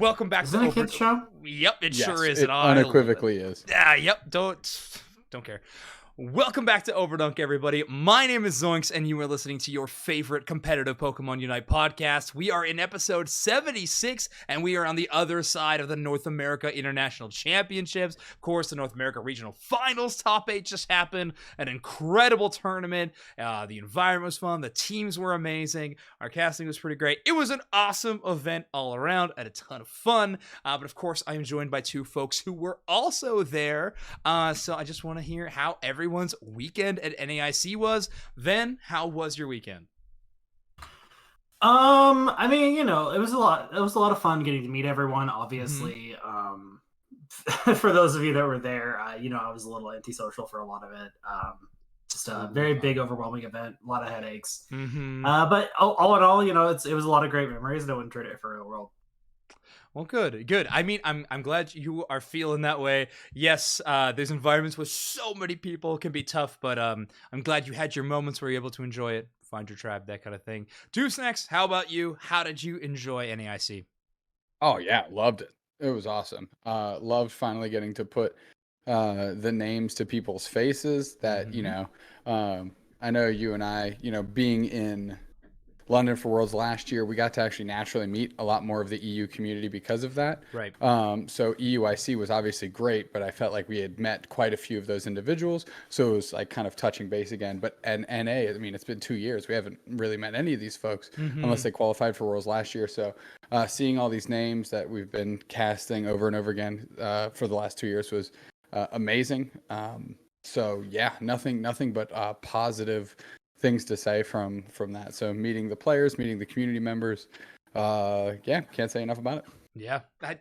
Welcome back Isn't to it a kids show? Yep, it Yes, sure is. it And I unequivocally is. Yeah, yep. Don't care. Welcome back to Overdunk, everybody. My name is Zoinks, and you are listening to your favorite competitive Pokemon Unite podcast. We are in episode 76, and we are on the other side of the North America International Championships. Of course, the North America Regional Finals Top 8 just happened. An incredible tournament. The environment was fun. The teams were amazing. Our casting was pretty great. It was an awesome event all around. I had a ton of fun. But of course, I am joined by two folks who were also there. So I just want to hear how everyone's weekend at NAIC was. Ven, how was your weekend? I mean, it was a lot. It was a lot of fun getting to meet everyone. Obviously, for those of you that were there, I was a little antisocial for a lot of it. Just a very big, overwhelming event. A lot of headaches. But all in all, it was a lot of great memories, and I wouldn't trade it for a world. Well, good. I mean, I'm glad you are feeling that way. Yes, there's environments with so many people can be tough, but I'm glad you had your moments where you're able to enjoy it, find your tribe, that kind of thing. Snacks, how about you? How did you enjoy NAIC? Oh yeah, loved it. It was awesome. Loved finally getting to put the names to people's faces that, I know you and I, being in London for Worlds last year, we got to actually naturally meet a lot more of the EU community because of that. Right. So EUIC was obviously great, but I felt like we had met quite a few of those individuals. So it was like kind of touching base again. But NA, I mean, it's been 2 years. We haven't really met any of these folks unless they qualified for Worlds last year. So seeing all these names that we've been casting over and over again for the last 2 years was amazing. So yeah, nothing but positive things to say from that. So meeting the players, meeting the community members, can't say enough about it. Yeah, I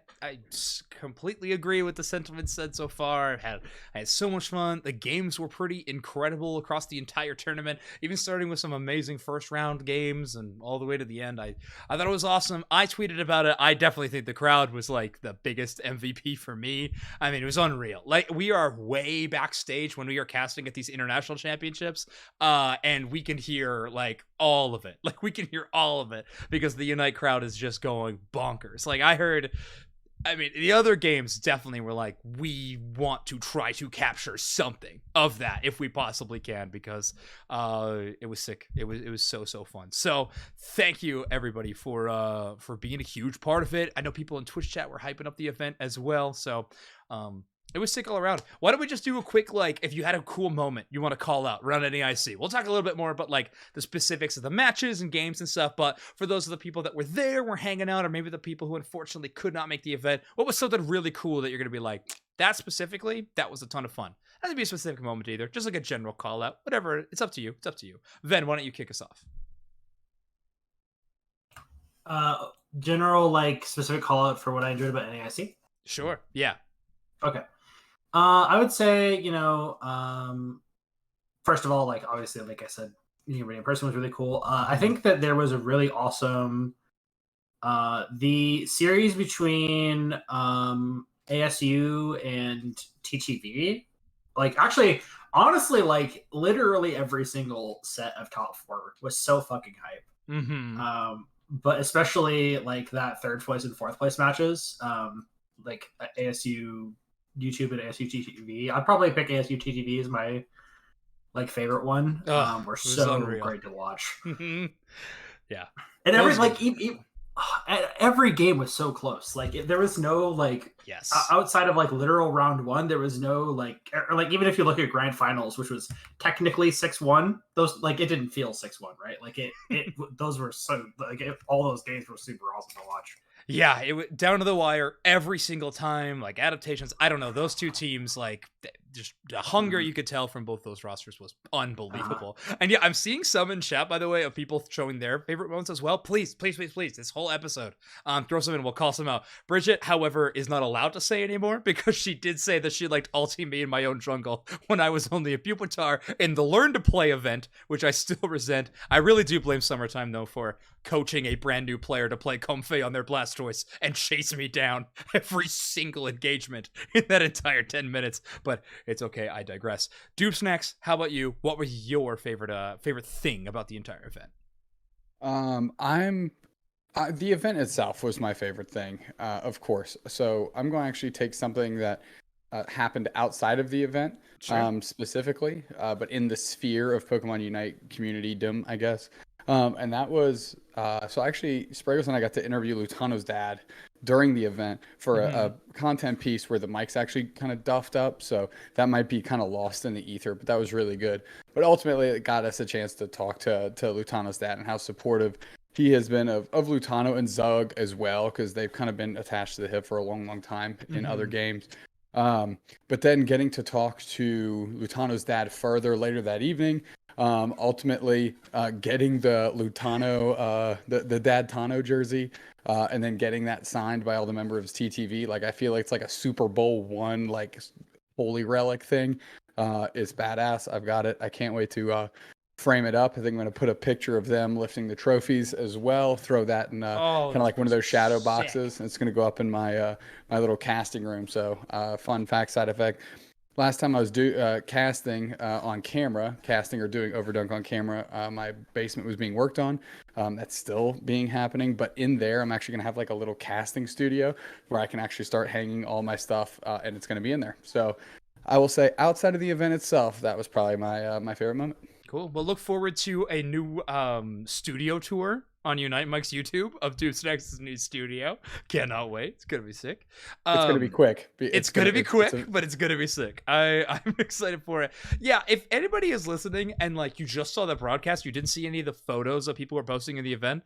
completely agree with the sentiments said so far. I had so much fun. The games were pretty incredible across the entire tournament, even starting with some amazing first round games and all the way to the end. I thought it was awesome. I tweeted about it. I definitely think the crowd was like the biggest MVP for me. I mean, it was unreal. Like, we are way backstage when we are casting at these international championships, and we can hear like all of it. Like, we can hear all of it because the Unite crowd is just going bonkers. Like, I mean, the other games definitely were like, we want to try to capture something of that if we possibly can, because it was sick. It was so fun. So thank you everybody for being a huge part of it. I know people in Twitch chat were hyping up the event as well. So it was sick all around. Why don't we just do a quick, like, if you had a cool moment you want to call out around NAIC? We'll talk a little bit more about, like, the specifics of the matches and games and stuff, but for those of the people that were there, were hanging out, or maybe the people who unfortunately could not make the event, what was something really cool that you're going to be like, that specifically, that was a ton of fun? It doesn't be a specific moment either, just like a general call out. Whatever, it's up to you. It's up to you. Ven, why don't you kick us off? General, like, specific call out for what I enjoyed about NAIC? Sure, yeah. Okay. I would say, first of all, like, obviously, like I said, meeting everybody in person was really cool. I think that there was a really awesome, the series between ASU and TTV. Like, actually, honestly, like, literally every single set of top four was so fucking hype. But especially, like, that third place and fourth place matches, like ASU YouTube and ASU TTV. I'd probably pick ASU TTV as my, like, favorite one. We're so unreal. Great to watch. Yeah, and every game was so close. Like, there was no, like, outside of, like, literal round one, there was no, like, or, like, even if you look at grand finals, which was technically 6-1, those, like, it didn't feel 6-1, right? Like, it those were so, like, all those games were super awesome to watch. Yeah, it went down to the wire every single time. Like, adaptations, I don't know, those two teams, like, just the hunger you could tell from both those rosters was unbelievable. And yeah, I'm seeing some in chat, by the way, of people showing their favorite moments as well. Please, this whole episode, throw some in, we'll call some out. Bridget, however, is not allowed to say anymore because she did say that she liked ulting me in my own jungle when I was only a Pupitar in the Learn to Play event, which I still resent. I really do blame Summertime, though, for coaching a brand new player to play Comfey on their Blastoise and chase me down every single engagement in that entire 10 minutes. But it's okay, I digress. Snacks, how about you? What was your favorite thing about the entire event? The event itself was my favorite thing, of course. So I'm going to actually take something that happened outside of the event, Sure. specifically, but in the sphere of Pokemon Unite community-dom, I guess. And that was so actually, Spraggles and I got to interview Lutano's dad during the event for a content piece where the mic's actually kind of duffed up. So that might be kind of lost in the ether, but that was really good. But ultimately, it got us a chance to talk to Lutano's dad and how supportive he has been of Lutano and Zug as well, because they've kind of been attached to the hip for a long, long time in other games. But then getting to talk to Lutano's dad further later that evening, ultimately getting the Lutano, the Dad Tano jersey, and then getting that signed by all the members of TTV. Like, I feel like it's like a Super Bowl one, like, holy relic thing. It's badass. I've got it. I can't wait to frame it up. I think I'm going to put a picture of them lifting the trophies as well. Throw that in kind of like one of those shadow boxes. It's going to go up in my my little casting room. So fun fact, side effect. Last time I was casting on camera, casting or doing Overdunk on camera, my basement was being worked on. That's still being happening, but in there, I'm actually gonna have like a little casting studio where I can actually start hanging all my stuff, and it's gonna be in there. So I will say, outside of the event itself, that was probably my my favorite moment. Cool. Well, look forward to a new studio tour on Unite Mike's YouTube of Deucenex's new studio. Cannot wait. It's gonna be sick. It's gonna be quick. It's gonna be quick, but it's gonna be sick. I'm excited for it. Yeah, if anybody is listening and like you just saw the broadcast, you didn't see any of the photos that people were posting in the event.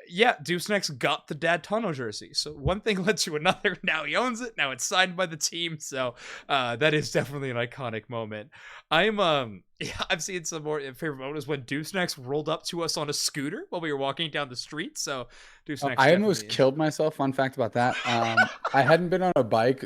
Yeah, Deucenex got the Dad Tano jersey. So one thing led to another. Now he owns it. Now it's signed by the team. So that is definitely an iconic moment. I've seen some more favorite moments when Deucenex rolled up to us on a scooter while we were walking down the street. So Deucenex, I almost killed myself. Fun fact about that. I hadn't been on a bike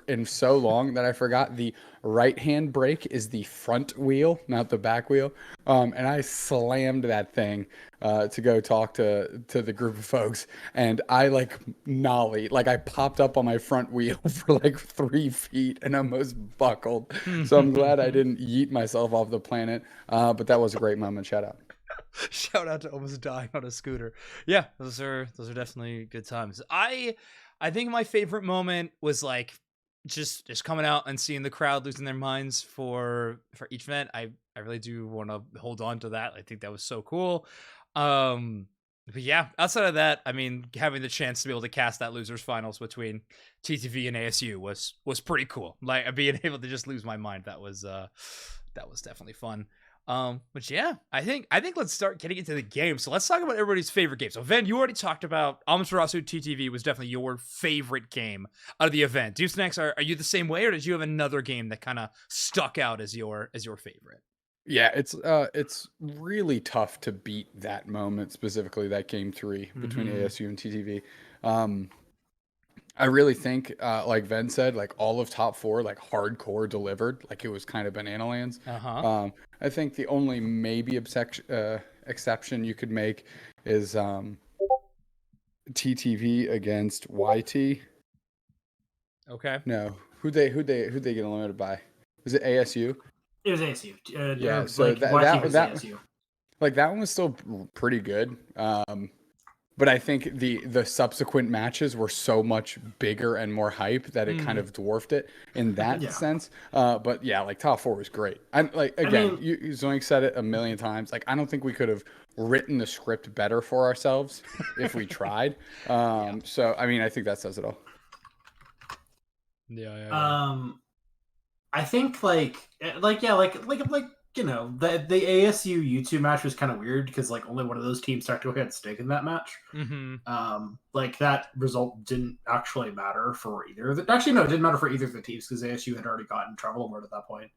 in so long that I forgot the right-hand brake is the front wheel, not the back wheel. And I slammed that thing to go talk to the group of folks. And I like nollied, like I popped up on my front wheel for like 3 feet and almost buckled. So I'm glad I didn't yeet myself off the planet. But that was a great moment. Shout out. Shout out to almost dying on a scooter. Yeah, those are definitely good times. I think my favorite moment was like just coming out and seeing the crowd losing their minds for each event. I really do want to hold on to that. I think that was so cool. But yeah, outside of that, I mean, having the chance to be able to cast that losers finals between TTV and ASU was pretty cool. Like being able to just lose my mind, that was definitely fun. But yeah, I think let's start getting into the game. So let's talk about everybody's favorite game. So Ven, you already talked about Amaterasu TTV was definitely your favorite game out of the event. Deucenex, are you the same way, or did you have another game that kind of stuck out as your favorite? Yeah, it's really tough to beat that moment, specifically that game 3 between ASU and TTV. I really think, like Ven said, like all of top 4, like hardcore delivered, like it was kind of banana lands. I think the only maybe exception you could make is TTV against YT. Okay. No, who'd they get eliminated by? Was it ASU? It was ASU. Yeah, so like, that ASU. Like that one was still pretty good. But I think the subsequent matches were so much bigger and more hype that it kind of dwarfed it in that sense. But yeah, like top 4 was great. And like again, Zoink said it a million times. Like I don't think we could have written the script better for ourselves if we tried. So I mean, I think that says it all. Yeah. I think like you know, the ASU YouTube match was kind of weird because like only one of those teams technically had stake in that match. Like that result didn't actually matter for either of the. Actually, no, it didn't matter for either of the teams because ASU had already gotten travel award at that point.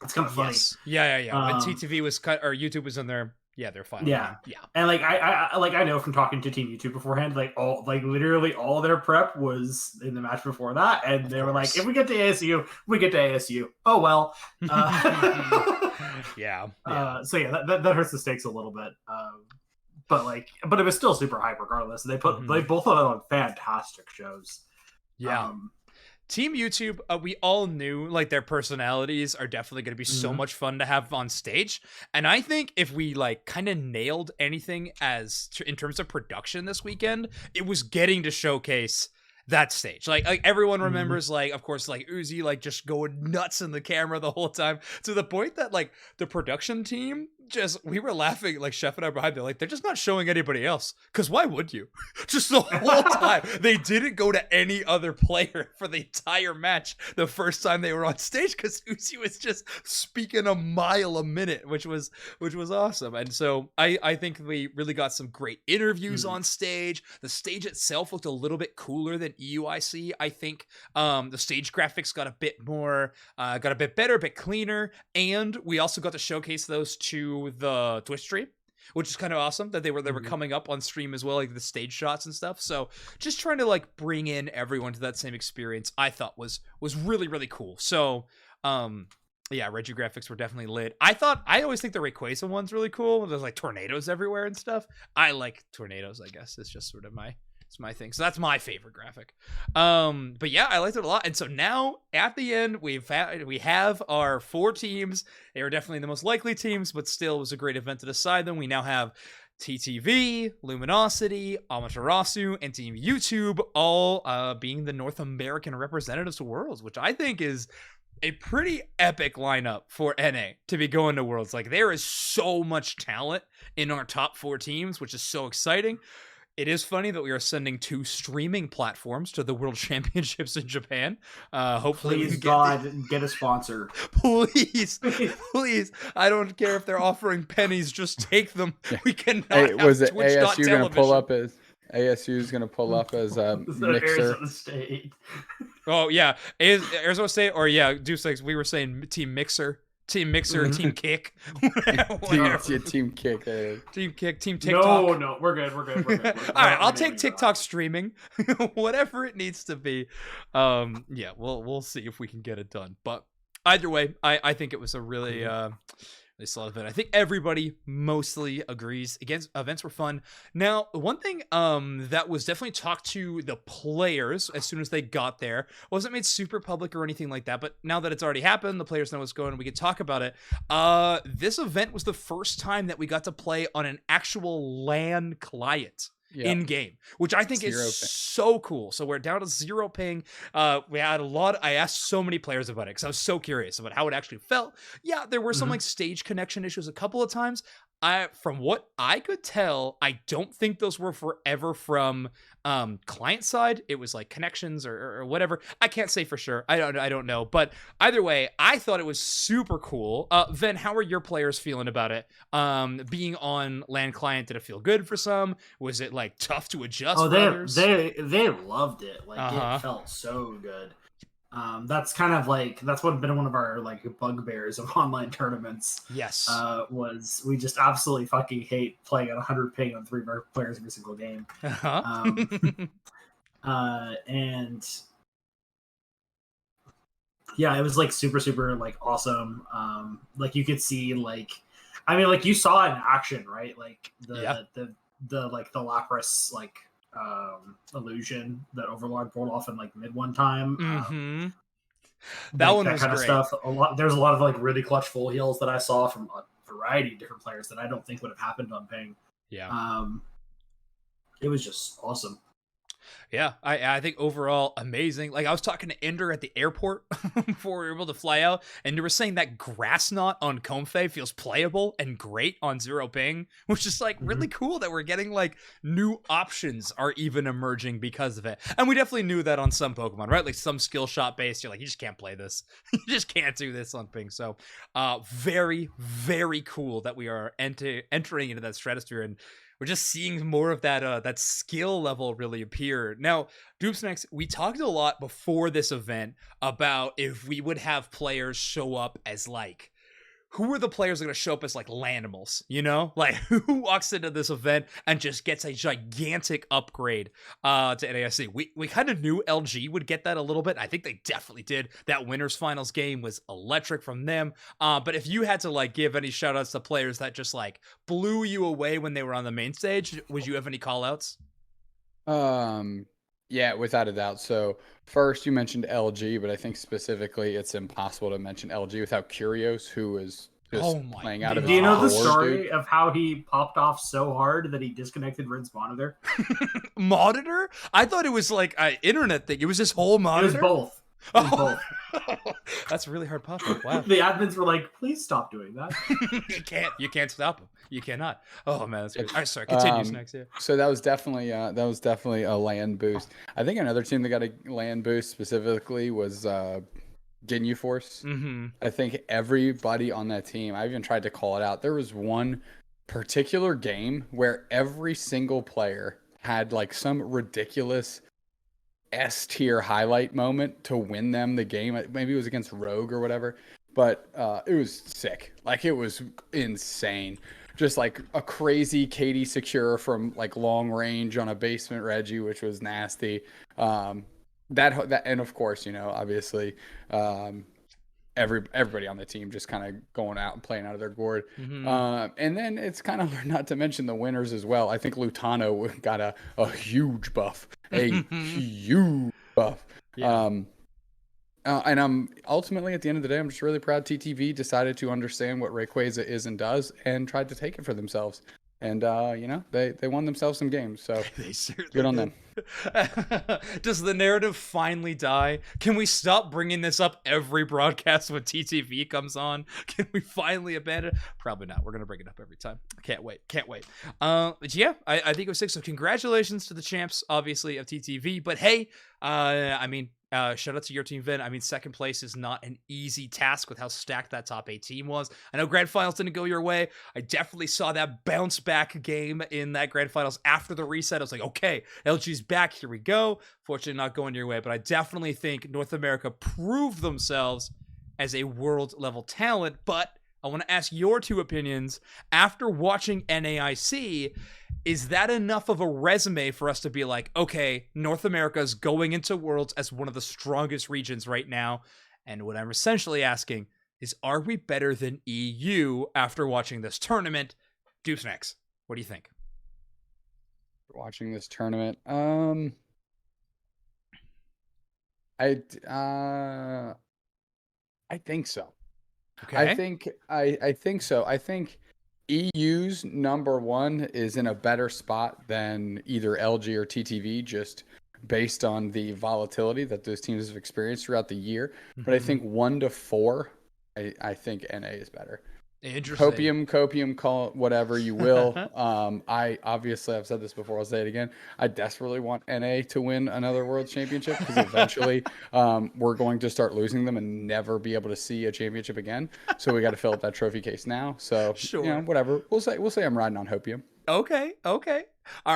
It's kind of funny. Yes. Yeah. When TTV was cut or YouTube was in their final. Yeah. Yeah. And like I know from talking to Team YouTube beforehand, like literally all their prep was in the match before that, and they were like, if we get to ASU, we get to ASU. Oh well. Yeah. So yeah, that hurts the stakes a little bit. But it was still super hype regardless. They both put on fantastic shows. Yeah. Team YouTube, we all knew like their personalities are definitely going to be so much fun to have on stage. And I think if we like kind of nailed anything in terms of production this weekend, it was getting to showcase that stage. Like everyone remembers, like, of course, like Uzi, like just going nuts in the camera the whole time, to the point that like the production team we were laughing, like Chef and I behind there, like they're just not showing anybody else, because why would you? Just the whole time they didn't go to any other player for the entire match the first time they were on stage, because Uzi was just speaking a mile a minute, which was awesome. And so I think we really got some great interviews on stage. The stage itself looked a little bit cooler than EUIC. I think the stage graphics got a bit more got a bit better, a bit cleaner, and we also got to showcase those to the Twitch stream, which is kind of awesome that they were coming up on stream as well, like the stage shots and stuff. So just trying to like bring in everyone to that same experience, I thought was really, really cool. So yeah, Regi graphics were definitely lit. I always think the Rayquaza one's really cool. There's like tornadoes everywhere and stuff. I like tornadoes, I guess. It's just sort of my thing. So that's my favorite graphic. But yeah, I liked it a lot. And so now at the end, we have our 4 teams. They were definitely the most likely teams, but still it was a great event to decide them. We now have TTV, Luminosity, Amaterasu, and Team YouTube all being the North American representatives to Worlds, which I think is a pretty epic lineup for NA to be going to Worlds. Like, there is so much talent in our top 4 teams, which is so exciting. It is funny that we are sending 2 streaming platforms to the World Championships in Japan. Hopefully, please, God, get a sponsor. Please. I don't care if they're offering pennies. Just take them. We cannot. Hey, was it Twitch. ASU going to pull up as ASU is going to pull up as a mixer? Arizona State. Oh yeah, Arizona State, or yeah, Deuce, like we were saying, Team Mixer. Team Mixer, Team Kick. Team Kick. Team Kick, Team TikTok. No, we're good. All right, I'll take TikTok streaming. Whatever it needs to be. Yeah, we'll see if we can get it done. But either way, I think it was a really solid event. I think everybody mostly agrees. Again, events were fun. Now, one thing that was definitely talked to the players as soon as they got there, wasn't made super public or anything like that, but now that it's already happened, the players know what's going on, we can talk about it. This event was the first time that we got to play on an actual LAN client. Yep. In game, which I think is so cool. So we're down to 0 ping. We had I asked so many players about it because I was so curious about how it actually felt. Yeah, there were some like stage connection issues a couple of times. From what I could tell, I don't think those were forever from client side. It was like connections or whatever. I can't say for sure. I don't know. But either way, I thought it was super cool. Ven, how are your players feeling about it? Being on LAN client, did it feel good for some? Was it like tough to adjust? Oh, for others? they loved it. Like it felt so good. That's kind of like that's what been one of our like bugbears of online tournaments. Yes, was we just absolutely fucking hate playing at 100 ping on 3 of our players every single game. And yeah, it was like super like awesome. Like you could see like, I mean, like you saw in action, right? Like the like the Lapras like illusion that Overlord pulled off in like mid one time. That like, one that was kind great. of stuff. There's a lot of like really clutch full heals that I saw from a variety of different players that I don't think would have happened on ping. Yeah. It was just awesome. Yeah, I think overall amazing. Like I was talking to Ender at the airport before we were able to fly out, and they were saying that Grass Knot on Comfey feels playable and great on 0 ping, which is like really cool that we're getting like new options are even emerging because of it. And we definitely knew that on some Pokemon, right? Like some skill shot based, you're like, you just can't play this. You just can't do this on ping. So very, very cool that we are entering into that stratosphere, and we're just seeing more of that skill level really appear. Now, Doopsnacks, we talked a lot before this event about if we would have players show up as like, who are the players that are going to show up as like Lanimals, you know? Like who walks into this event and just gets a gigantic upgrade to NAIC? We kind of knew LG would get that a little bit. I think they definitely did. That winners finals game was electric from them. But if you had to like give any shout outs to players that just like blew you away when they were on the main stage, would you have any call outs? Yeah, without a doubt. So first you mentioned LG, but I think specifically it's impossible to mention LG without Kyrgios, who is just Oh my playing out of Do his you know the gourd, story dude. of how he popped off so hard that he disconnected Rin's monitor? Monitor? I thought it was like an internet thing. It was this whole It was monitor? both. It was both. That's really hard pop up. Wow. The admins were like, please stop doing that. You can't stop him. You cannot. Oh man, that's great. All right, sorry, continue next. Yeah. So that was definitely a land boost. I think another team that got a land boost specifically was Ginyu Force. Mm-hmm. I think everybody on that team, I even tried to call it out. There was one particular game where every single player had like some ridiculous S tier highlight moment to win them the game. Maybe it was against Rogue or whatever, but it was sick. Like it was insane. Just like a crazy Katie secure from like long range on a basement Reggie, which was nasty. That and of course, you know, obviously, everybody on the team just kind of going out and playing out of their gourd. Mm-hmm. And then it's kind of not to mention the winners as well. I think Lutano got a huge buff, a huge buff. Yeah. And I'm ultimately at the end of the day, I'm just really proud TTV decided to understand what Rayquaza is and does and tried to take it for themselves. And, you know, they won themselves some games. So They certainly good on them. Does the narrative finally die? Can we stop bringing this up every broadcast when TTV comes on? Can we finally abandon it? Probably not. We're going to bring it up every time. Can't wait. But yeah, I think it was sick. So congratulations to the champs, obviously, of TTV. But hey, I mean, shout out to your team, Vin. I mean, second place is not an easy task with how stacked that top 8 team was. I know grand finals didn't go your way. I definitely saw that bounce back game in that grand finals after the reset. I was like, okay, LG's back. Here we go. Fortunately, not going your way, but I definitely think North America proved themselves as a world level talent. But I want to ask your two opinions after watching NAIC. Is that enough of a resume for us to be like, okay, North America is going into Worlds as one of the strongest regions right now? And what I'm essentially asking is, are we better than EU after watching this tournament? Deuce next. What do you think? Watching this tournament, I think so. Okay. I think so. I think EU's number one is in a better spot than either LG or TTV, just based on the volatility that those teams have experienced throughout the year. But I think 1 to 4, I think NA is better. Interesting. Copium, call it whatever you will. I obviously, I've said this before, I'll say it again. I desperately want NA to win another world championship because eventually we're going to start losing them and never be able to see a championship again. So we got to fill up that trophy case now. So Sure. you know, whatever. We'll say I'm riding on Hopium. Okay. All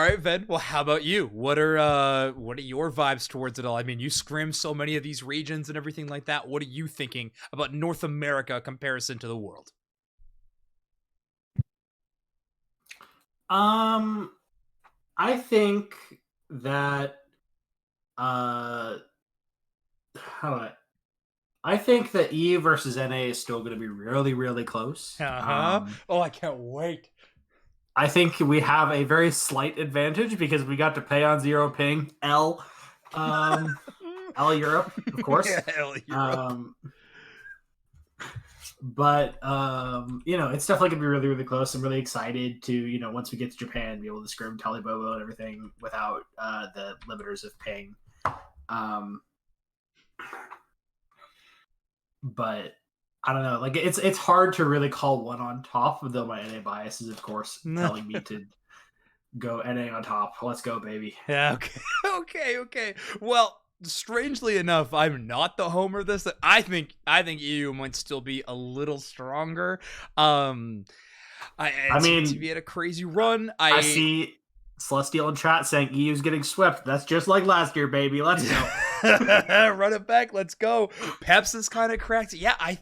right, Ven. Well, how about you? What are your vibes towards it all? I mean, you scrim so many of these regions and everything like that. What are you thinking about North America comparison to the world? I think that I think that EU versus NA is still going to be really, really close. Oh, I can't wait. I think we have a very slight advantage because we got to play on zero ping L Europe, of course. Yeah, L Europe. But you know, it's definitely gonna be really, really close. I'm really excited to, you know, once we get to Japan, be able to scrim Talibobo and everything without the limiters of ping. But I don't know, like it's hard to really call one on top, though my NA bias is of course telling me to go NA on top. Let's go, baby. Yeah, okay. Well, strangely enough, I'm not the homer this. I think EU might still be a little stronger. I mean, TTV had a crazy run. I see Celestial in chat saying EU's getting swept. That's just like last year, baby. Let's go. Run it back. Let's go. Peps is kind of cracked. Yeah, I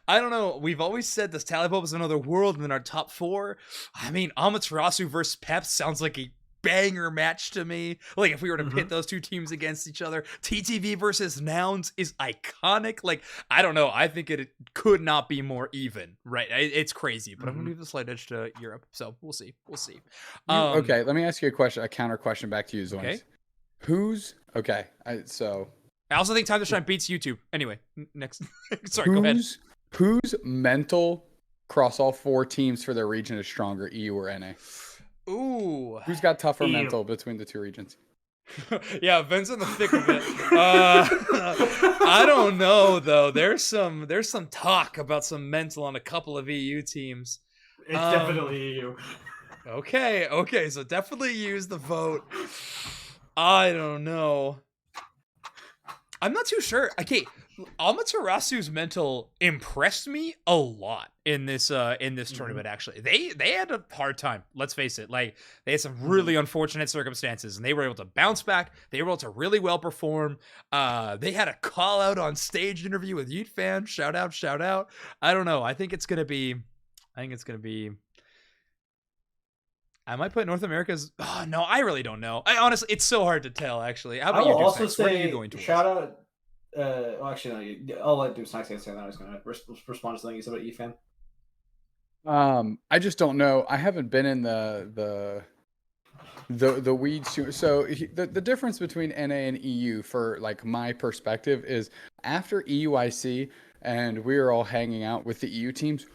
don't know. We've always said this Talibob is another world in our top 4. I mean, Amaterasu versus Peps sounds like a banger match to me. Like if we were to pit those two teams against each other, TTV versus Nouns is iconic. Like I don't know, I think it could not be more even, right? It's crazy, but I'm gonna leave the slight edge to Europe, so we'll see. Okay, let me ask you a question, a counter question back to you, Zoinks. Okay. Who's okay? I also think Time to Shine beats YouTube. Anyway, next. Sorry, go ahead. Whose mental across all 4 teams for their region is stronger, EU or NA? Ooh. Who's got tougher EU. mental between the 2 regions? Yeah, Ben's in the thick of it. I don't know though. There's some talk about some mental on a couple of EU teams. It's definitely EU. Okay, so definitely use the vote. I don't know. I'm not too sure. Okay, Amaterasu's mental impressed me a lot in this tournament. Actually, they had a hard time. Let's face it. Like, they had some really unfortunate circumstances, and they were able to bounce back. They were able to really well perform. They had a call out on stage interview with Yeet Fan. Shout out. I don't know. I think it's gonna be. I might put North America's. Oh no, I really don't know. I honestly, it's so hard to tell. Actually, how about I will you? also Deuce? Where are you say going towards? shout out. Well, actually, no. I'll let Deuce Next say that. I was going to respond to something you said about EFAN. I just don't know. I haven't been in the weeds too. So the difference between NA and EU, for like my perspective, is after EUIC and we were all hanging out with the EU teams,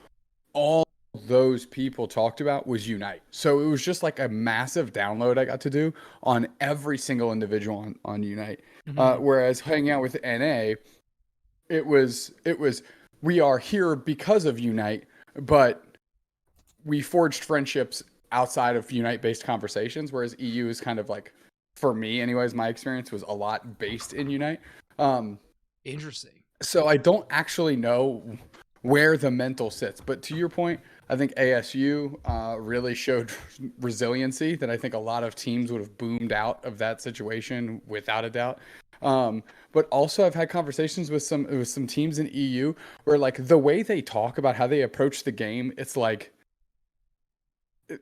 all those people talked about was Unite. So it was just like a massive download I got to do on every single individual on Unite. Whereas hanging out with NA, it was we are here because of Unite, but we forged friendships outside of Unite-based conversations, whereas EU is kind of like, for me anyways, my experience was a lot based in Unite. Interesting. So I don't actually know where the mental sits. But to your point, I think ASU really showed resiliency that I think a lot of teams would have boomed out of that situation without a doubt. But also I've had conversations with some teams in EU where, like, the way they talk about how they approach the game, it's like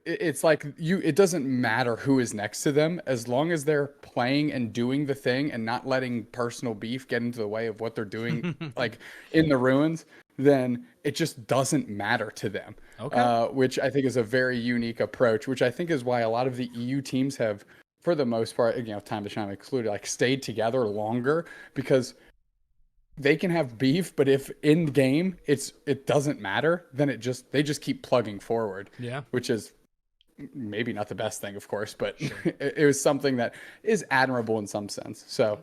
it doesn't matter who is next to them, as long as they're playing and doing the thing and not letting personal beef get into the way of what they're doing like in the ruins, then it just doesn't matter to them. Okay. Which I think is a very unique approach, which I think is why a lot of the EU teams have, for the most part, Time to Shine excluded, like, stayed together longer, because they can have beef, but if in game it doesn't matter, then they just keep plugging forward. Yeah. Which is maybe not the best thing, of course, but sure. it was something that is admirable in some sense. So,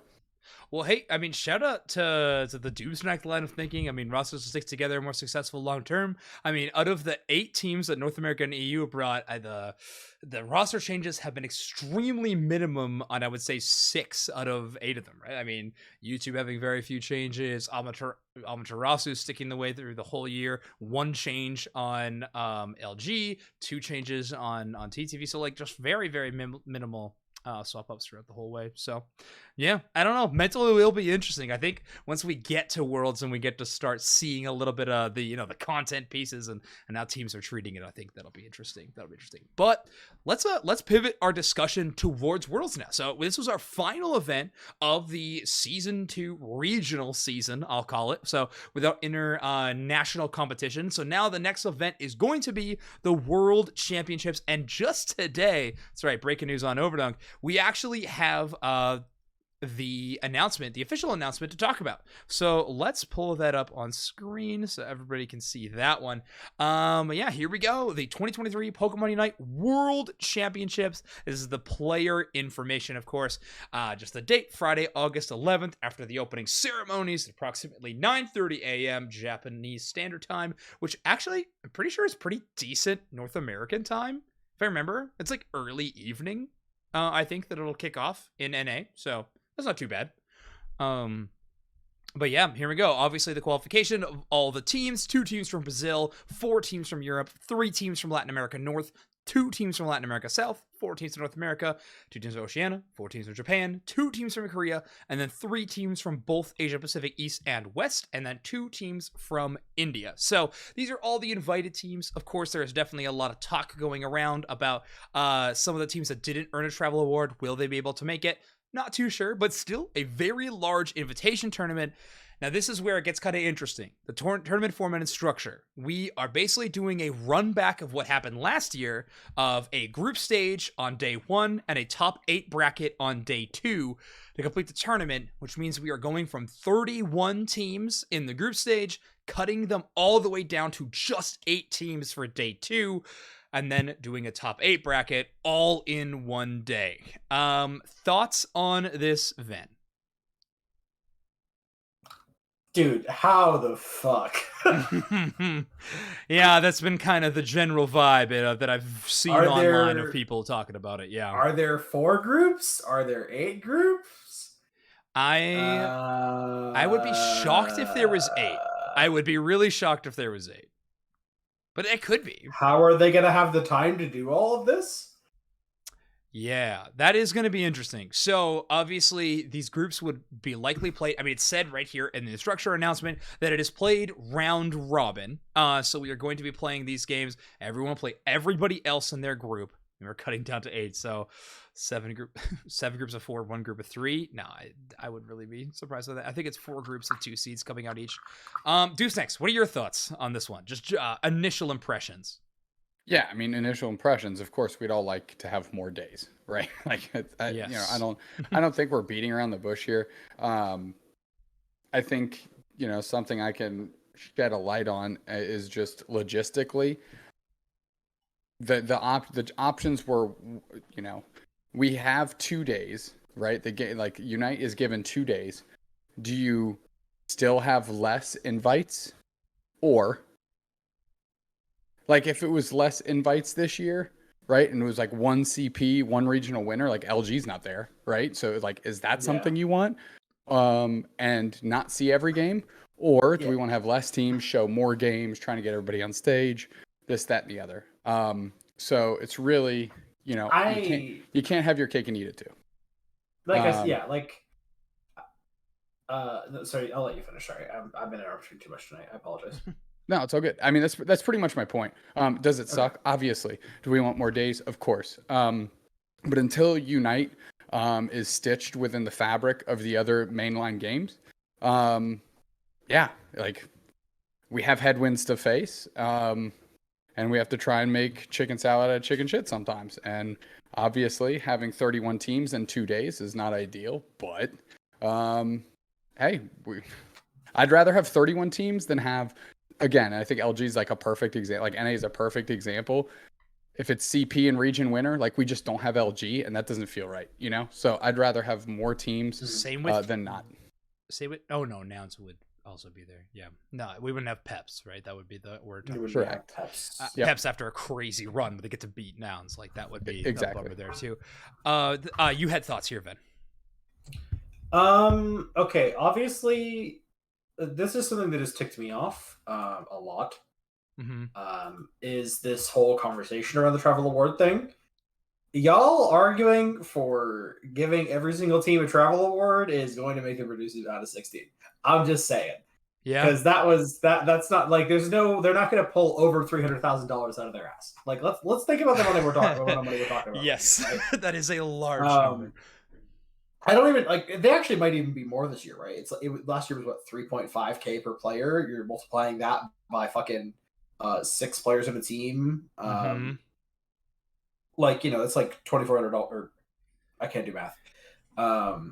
well, hey, I mean, shout out to the Doomsnack line of thinking. I mean, rosters will stick together, more successful long term. I mean, out of the 8 teams that North America and EU brought, the roster changes have been extremely minimum on, I would say, 6 out of 8 of them, right? I mean, YouTube having very few changes, Amaterasu sticking the way through the whole year, 1 change on LG, 2 changes on TTV, so like just very, very minimal swap ups throughout the whole way. So yeah, I don't know, mentally will be interesting. I think once we get to Worlds and we get to start seeing a little bit of the the content pieces and how teams are treating it, I think that'll be interesting. But let's pivot our discussion towards Worlds now. So this was our final event of the season 2 regional season, I'll call it, so without international competition. So now the next event is going to be the World Championships, and just today, that's right, breaking news on Overdunk, we actually have the official announcement to talk about. So let's pull that up on screen so everybody can see that one. Yeah, here we go. The 2023 Pokemon Unite World Championships. This is the player information, of course. Just the date, Friday, August 11th, after the opening ceremonies at approximately 9:30 a.m. Japanese Standard Time, which actually, I'm pretty sure is pretty decent North American time. If I remember, it's like early evening. I think that it'll kick off in NA, so that's not too bad. But yeah, here we go. Obviously, the qualification of all the teams: 2 teams from Brazil, 4 teams from Europe, 3 teams from Latin America North, 2 teams from Latin America South, 4 teams from North America, 2 teams from Oceania, 4 teams from Japan, 2 teams from Korea, and then 3 teams from both Asia Pacific East and West, and then 2 teams from India. So these are all the invited teams. Of course, there's definitely a lot of talk going around about some of the teams that didn't earn a travel award. Will they be able to make it? Not too sure, but still a very large invitation tournament. Now, this is where it gets kind of interesting. The tournament format and structure. We are basically doing a run back of what happened last year of a group stage on day 1 and a top 8 bracket on day 2 to complete the tournament, which means we are going from 31 teams in the group stage, cutting them all the way down to just 8 teams for day 2, and then doing a top 8 bracket all in one day. Thoughts on this, Ven? Dude, how the fuck? Yeah, that's been kind of the general vibe that I've seen online of people talking about it. Yeah. Are there 4 groups? Are there 8 groups? I would be shocked if there was 8. I would be really shocked if there was 8. But it could be. How are they going to have the time to do all of this? Yeah, that is going to be interesting. So, obviously, these groups would be likely played. I mean, it's said right here in the structure announcement that it is played round robin. So we are going to be playing these games. Everyone will play everybody else in their group. And we're cutting down to 8. So, 7 groups of 4, 1 group of 3. No, I would really be surprised with that. I think it's 4 groups of 2 seeds coming out each. Deuce Next, what are your thoughts on this one? Just initial impressions. Yeah, I mean, initial impressions. Of course, we'd all like to have more days, right? Like, Yes. I don't think we're beating around the bush here. I think something I can shed a light on is just logistically. The options were, we have 2 days, right? The game, like Unite is given 2 days. Do you still have less invites, or? Like, if it was less invites this year, right, and it was like 1 CP, 1 regional winner, like LG's not there, right? So, like, is that something you want? And not see every game? Or do we want to have less teams, show more games, trying to get everybody on stage, this, that, and the other? So it's really, you can't have your cake and eat it too. Sorry, I'll let you finish. Sorry, I've been interrupting too much tonight. I apologize. No, it's all good. I mean, that's pretty much my point. Does it suck? Obviously. Do we want more days? Of course. But until Unite is stitched within the fabric of the other mainline games, like, we have headwinds to face, and we have to try and make chicken salad out of chicken shit sometimes. And obviously, having 31 teams in 2 days is not ideal. But hey, I'd rather have 31 teams than have. Again, I think LG is like a perfect example. Like, NA is a perfect example. If it's CP and region winner, like, we just don't have LG, and that doesn't feel right, So I'd rather have more teams than not. Oh no, Nouns would also be there. Yeah, no, we wouldn't have Peps, right? That would be the word. Correct. Peps. Peps after a crazy run, but they get to beat Nouns. Like, that would be exactly a bummer there too. You had thoughts here, Ven? Okay, obviously, this is something that has ticked me off a lot. Is this whole conversation around the travel award thing? Y'all arguing for giving every single team a travel award is going to make them reduce it out of 16. I'm just saying. Yeah. Because that's not like they're not going to pull over $300,000 out of their ass. Like, let's think about the money we're talking about. Yes, right? that is a large number. I don't even like. They actually might even be more this year, right? Last year was what, 3.5K per player. You're multiplying that by fucking 6 players in a team. It's like $2,400. I can't do math. No,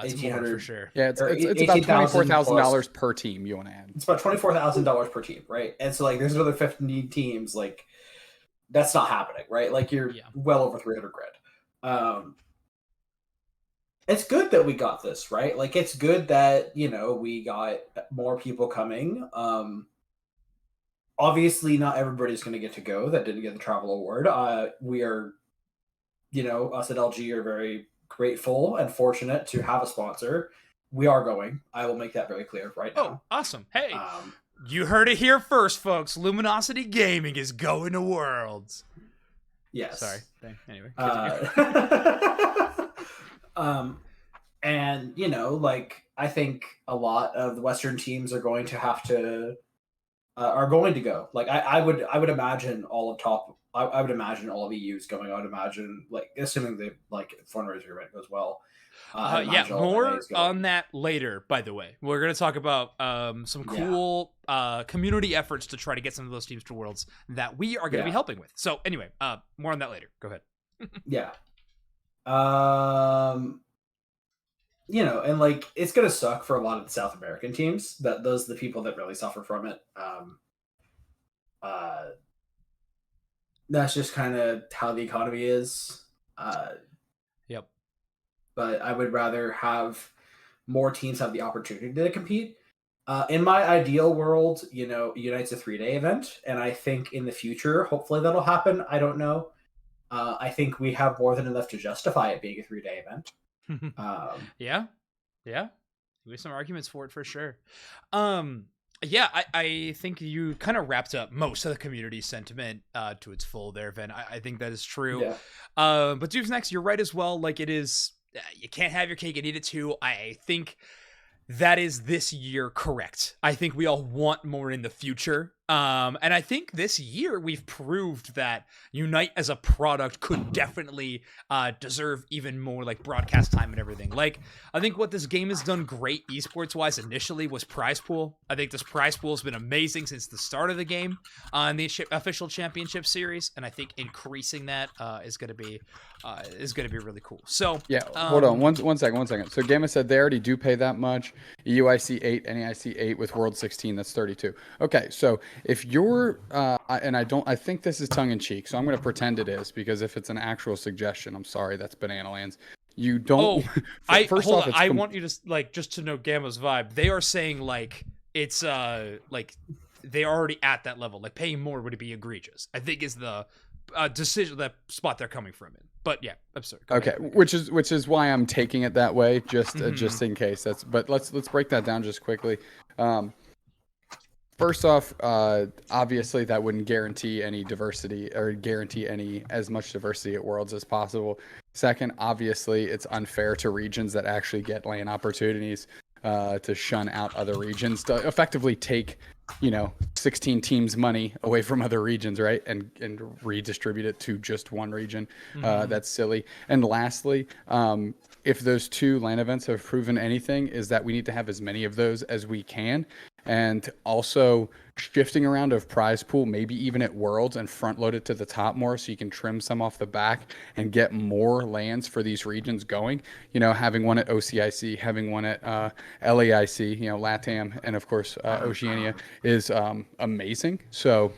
it's more for sure. Yeah, it's about $24,000 per team. You want to add? It's about $24,000 per team, right? And so, like, there's another 15 teams. Like, that's not happening, right? Like, you're well over $300,000. It's good that we got this, right? Like, it's good that, we got more people coming. Obviously, not everybody's going to get to go that didn't get the travel award. We are, us at LG are very grateful and fortunate to have a sponsor. We are going. I will make that very clear right now. Oh, awesome. Hey, you heard it here first, folks. Luminosity Gaming is going to Worlds. Yes. Sorry. Anyway. And I think a lot of the Western teams are going to have to are going to go. Like, I would imagine all of top I would imagine all of EU's going. I would imagine, like, assuming the like fundraiser event goes well. Yeah, more on that later, by the way. We're going to talk about some cool community efforts to try to get some of those teams to Worlds that we are going to be helping with. So anyway, more on that later. Go ahead. Yeah. You know, and like, it's going to suck for a lot of the South American teams. Those are the people that really suffer from it. That's just kind of how the economy is. Yep. But I would rather have more teams have the opportunity to compete. In my ideal world, you know, Unite's a 3-day event, and I think in the future, hopefully that'll happen. I don't know. I think we have more than enough to justify it being a 3-day event. Yeah. There's some arguments for it for sure. Yeah, I think you kind of wrapped up most of the community sentiment to its full there, Ven. I think that is true. Yeah. But Dupes Next, you're right as well. Like, it is, you can't have your cake and eat it too. I think that is this year correct. I think we all want more in the future. And I think this year we've proved that Unite as a product could definitely deserve even more like broadcast time and everything. Like, I think what this game has done great esports wise initially was prize pool. I think this prize pool has been amazing since the start of the game in the official championship series, and I think increasing that is going to be really cool. So yeah, hold on one second. So Gamma said they already do pay that much. UIC 8, NAIC 8 with World 16, that's 32. Okay, so if you're, I think this is tongue in cheek, so I'm going to pretend it is, because if it's an actual suggestion, I'm sorry, that's banana lands. You don't. I want you to like just to know Gamma's vibe. They are saying like it's like they're already at that level. Like paying more would be egregious, I think is the decision, that spot they're coming from in. But yeah, absurd. Okay, which is why I'm taking it that way, just in case. But let's break that down just quickly. First off, obviously that wouldn't guarantee any diversity or guarantee any as much diversity at Worlds as possible. Second, obviously it's unfair to regions that actually get LAN opportunities to shun out other regions, to effectively take, 16 teams' money away from other regions, right? And redistribute it to just one region. That's silly. And lastly, if those 2 LAN events have proven anything, is that we need to have as many of those as we can. And also shifting around of prize pool, maybe even at Worlds, and front load it to the top more so you can trim some off the back and get more lands for these regions going. Having one at OCIC, having one at LAIC, LATAM, and of course Oceania is amazing. So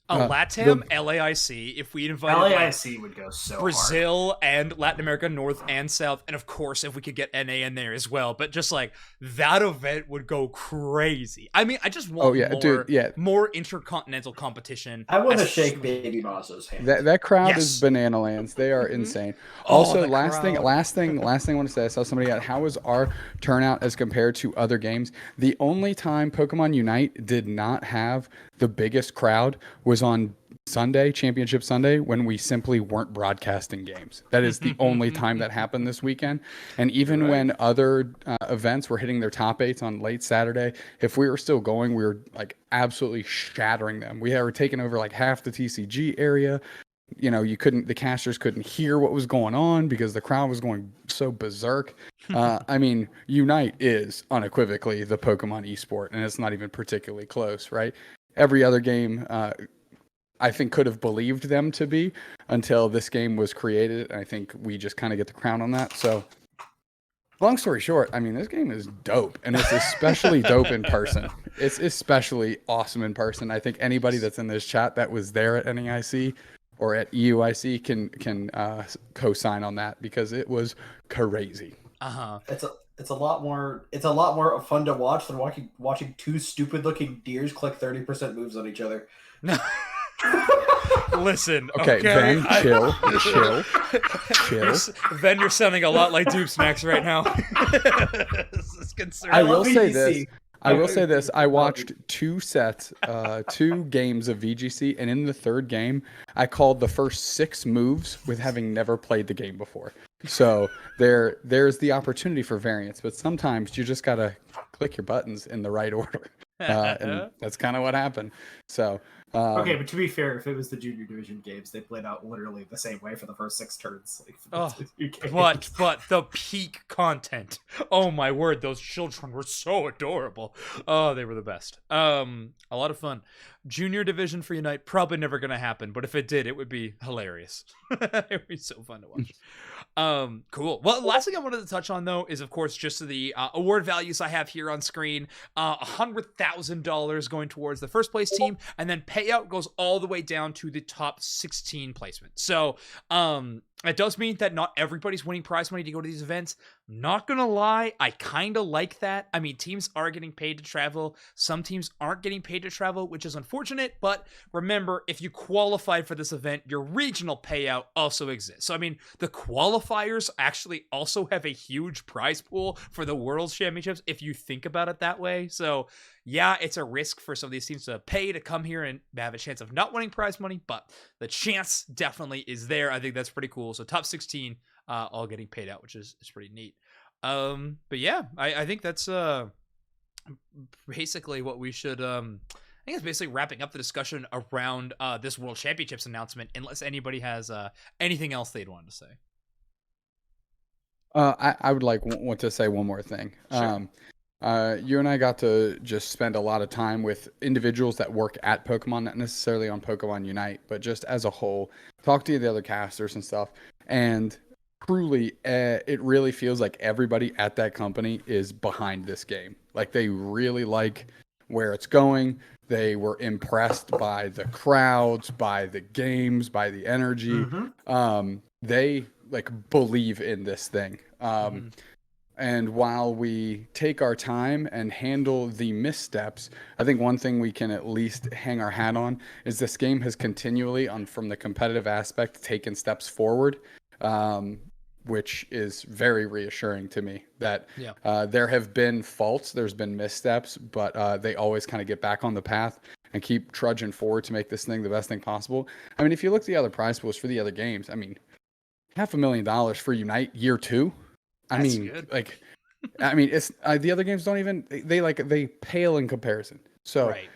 LATAM, LAIC, if we invited LAIC would go so Brazil hard. And Latin America, North and South, and of course if we could get NA in there as well. But just like that event would go crazy. I mean, I just want more intercontinental competition. I want to shake Baby Mazzo's hand. That crowd is banana lands. They are insane. Also, last thing I want to say, I saw somebody at how was our turnout as compared to other games. The only time Pokemon Unite did not have the biggest crowd was on Sunday, Championship Sunday, when we simply weren't broadcasting games. That is the only time that happened this weekend. And even when other events were hitting their top 8s on late Saturday, if we were still going, we were like absolutely shattering them. We were taking over like half the TCG area. The casters couldn't hear what was going on because the crowd was going so berserk. I mean, Unite is unequivocally the Pokemon esport, and it's not even particularly close, right? Every other game, I think, could have believed them to be until this game was created. And I think we just kind of get the crown on that. So, long story short, I mean, this game is dope, and it's especially dope in person. It's especially awesome in person. I think anybody that's in this chat that was there at NAIC or at EUIC can co-sign on that, because it was crazy. It's a lot more fun to watch than watching 2 stupid looking deers click 30% moves on each other. Listen, okay. Ben, chill. Ben, you're sounding a lot like Dupes Max right now. This is concerning. I will say this. I watched 2 sets, 2 games of VGC, and in the 3rd game, I called the first 6 moves with having never played the game before. So there's the opportunity for variance, but sometimes you just gotta click your buttons in the right order. And that's kind of what happened. So, Okay, but to be fair, if it was the junior division games, they played out literally the same way for the first 6 turns. But the peak content. Oh my word, those children were so adorable. Oh, they were the best. A lot of fun. Junior division for Unite, probably never gonna happen, but if it did, it would be hilarious. It would be so fun to watch. Cool. Well, last thing I wanted to touch on though is of course just the award values I have here on screen. $100,000 going towards the first place team, and then payout goes all the way down to the top 16 placement. So it does mean that not everybody's winning prize money to go to these events. Not gonna lie, I kind of like that. I mean, teams are getting paid to travel. Some teams aren't getting paid to travel, which is unfortunate. But remember, if you qualified for this event, your regional payout also exists. So, I mean, the qualifiers actually also have a huge prize pool for the World Championships, if you think about it that way. So, yeah, it's a risk for some of these teams to pay to come here and have a chance of not winning prize money, but the chance definitely is there. I think that's pretty cool. So top 16 all getting paid out, which is pretty neat. But yeah, I think that's basically what we should I think it's basically wrapping up the discussion around this World Championships announcement, unless anybody has anything else they'd want to say. I would want to say one more thing. Sure. You and I got to just spend a lot of time with individuals that work at Pokemon, not necessarily on Pokemon Unite, but just as a whole, talk to the other casters and stuff. And truly, it really feels like everybody at that company is behind this game. Like they really like where it's going. They were impressed by the crowds, by the games, by the energy. They like believe in this thing. And while we take our time and handle the missteps, I think one thing we can at least hang our hat on is this game has continually, from the competitive aspect, taken steps forward, which is very reassuring to me that there have been faults, there's been missteps, but they always kind of get back on the path and keep trudging forward to make this thing the best thing possible. I mean, if you look at the other prize pools for the other games, I mean, $500,000 for Unite year 2. That's good. It's the other games don't even they pale in comparison. So, right.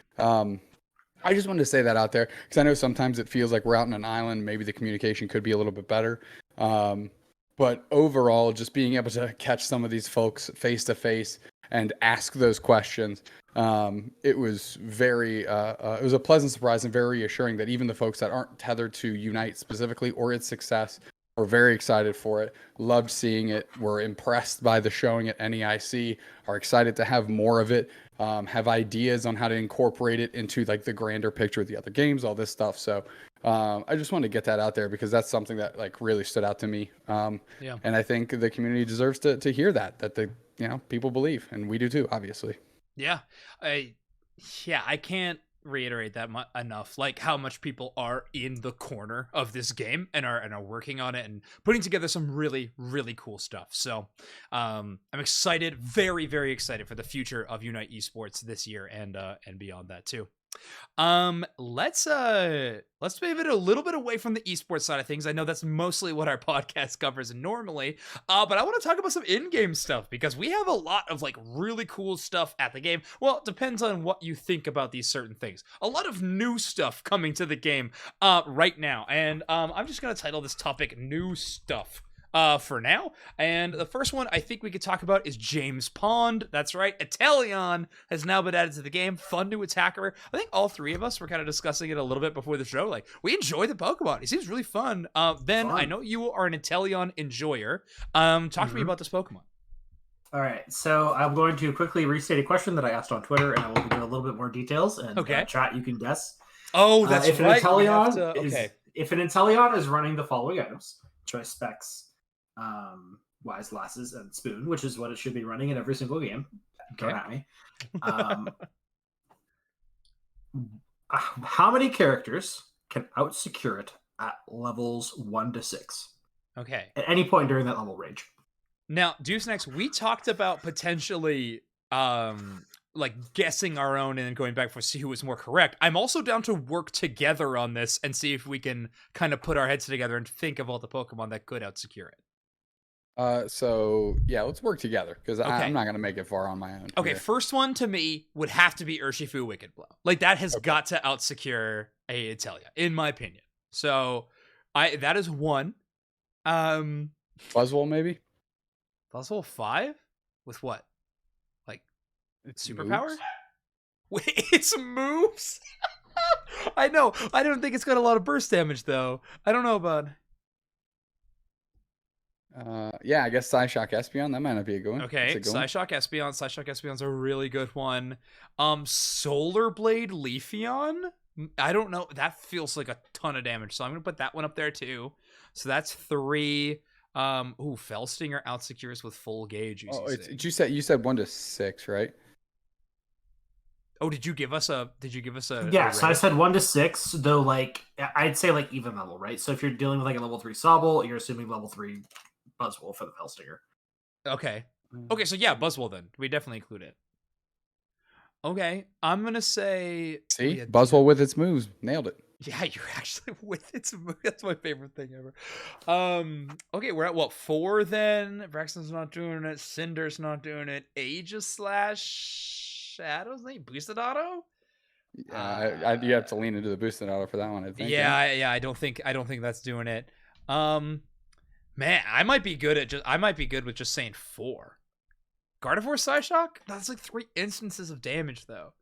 I just wanted to say that out there because I know sometimes it feels like we're out on an island. Maybe the communication could be a little bit better. But overall, just being able to catch some of these folks face to face and ask those questions, it was it was a pleasant surprise and very reassuring that even the folks that aren't tethered to Unite specifically or its success. We're very excited for it. Loved seeing it. We're impressed by the showing at NAIC. Are excited to have more of it. Have ideas on how to incorporate it into like the grander picture of the other games, all this stuff. So I just wanted to get that out there because that's something that like really stood out to me. And I think the community deserves to hear that the people believe, and we do too, obviously. Yeah, I can't reiterate that enough, like how much people are in the corner of this game and are working on it and putting together some really, really cool stuff. So I'm excited, very, very excited for the future of Unite Esports this year and beyond that too. Let's pivot a little bit away from the esports side of things. I know that's mostly what our podcast covers normally, but I want to talk about some in-game stuff because we have a lot of like really cool stuff at the game. Well, it depends on what you think about these certain things. A lot of new stuff coming to the game right now, and I'm just gonna title this topic "New Stuff." For now. And the first one I think we could talk about is James Pond. That's right. Inteleon has now been added to the game. Fun new attacker. I think all three of us were kind of discussing it a little bit before the show. Like, we enjoy the Pokemon. He seems really fun. Ben, I know you are an Inteleon enjoyer. Talk to me about this Pokemon. All right. So I'm going to quickly restate a question that I asked on Twitter, and I will give you a little bit more details. And chat, you can guess. Oh, that's if right. If an Inteleon is running the following items, choice specs, Wise Glasses, and Spoon, which is what it should be running in every single game. Don't at me. How many characters can out-secure it at levels 1 to 6? Okay. At any point during that level range. Now, Deuce Next, we talked about potentially like guessing our own and then going back for see who was more correct. I'm also down to work together on this and see if we can kind of put our heads together and think of all the Pokemon that could out-secure it. So yeah, let's work together because Okay. I'm not gonna make it far on my own. Okay, here. first one to me would have to be Urshifu Wicked Blow. Like that has got to out-secure a Italia, in my opinion. So that is one. Buzzwole maybe. Buzzwole 5? With what? Like It's superpower? moves. Wait, it's moves? I know. I don't think it's got a lot of burst damage though. I don't know about. Yeah, I guess Psyshock Espeon. That might not be a good one. Okay, Psyshock Espeon. Psyshock Espeon's a really good one. Solar Blade Leafeon? I don't know. That feels like a ton of damage, so I'm gonna put that one up there too. So that's 3. Fellstinger outsecures with full gauge. You said 1 to 6, right? Oh, did you give us a? Yeah, so I said 1 to 6, though. Like I'd say like even level, right? So if you're dealing with like a level 3 Sobble, you're assuming level 3 Buzzwole for the Fellstinger. Okay. Okay, so yeah, Buzzwole then. We definitely include it. Okay, I'm gonna say. See, Buzzwole with its moves, nailed it. Yeah, you're actually with its. That's my favorite thing ever. Okay, we're at what 4 then? Braxton's not doing it. Cinder's not doing it. Aegis slash Shadow's name boosted auto. Yeah, you have to lean into the boosted auto for that one. I think. Yeah. I don't think that's doing it. Man, I might be good with just saying 4. Gardevoir Psyshock? That's like 3 instances of damage though.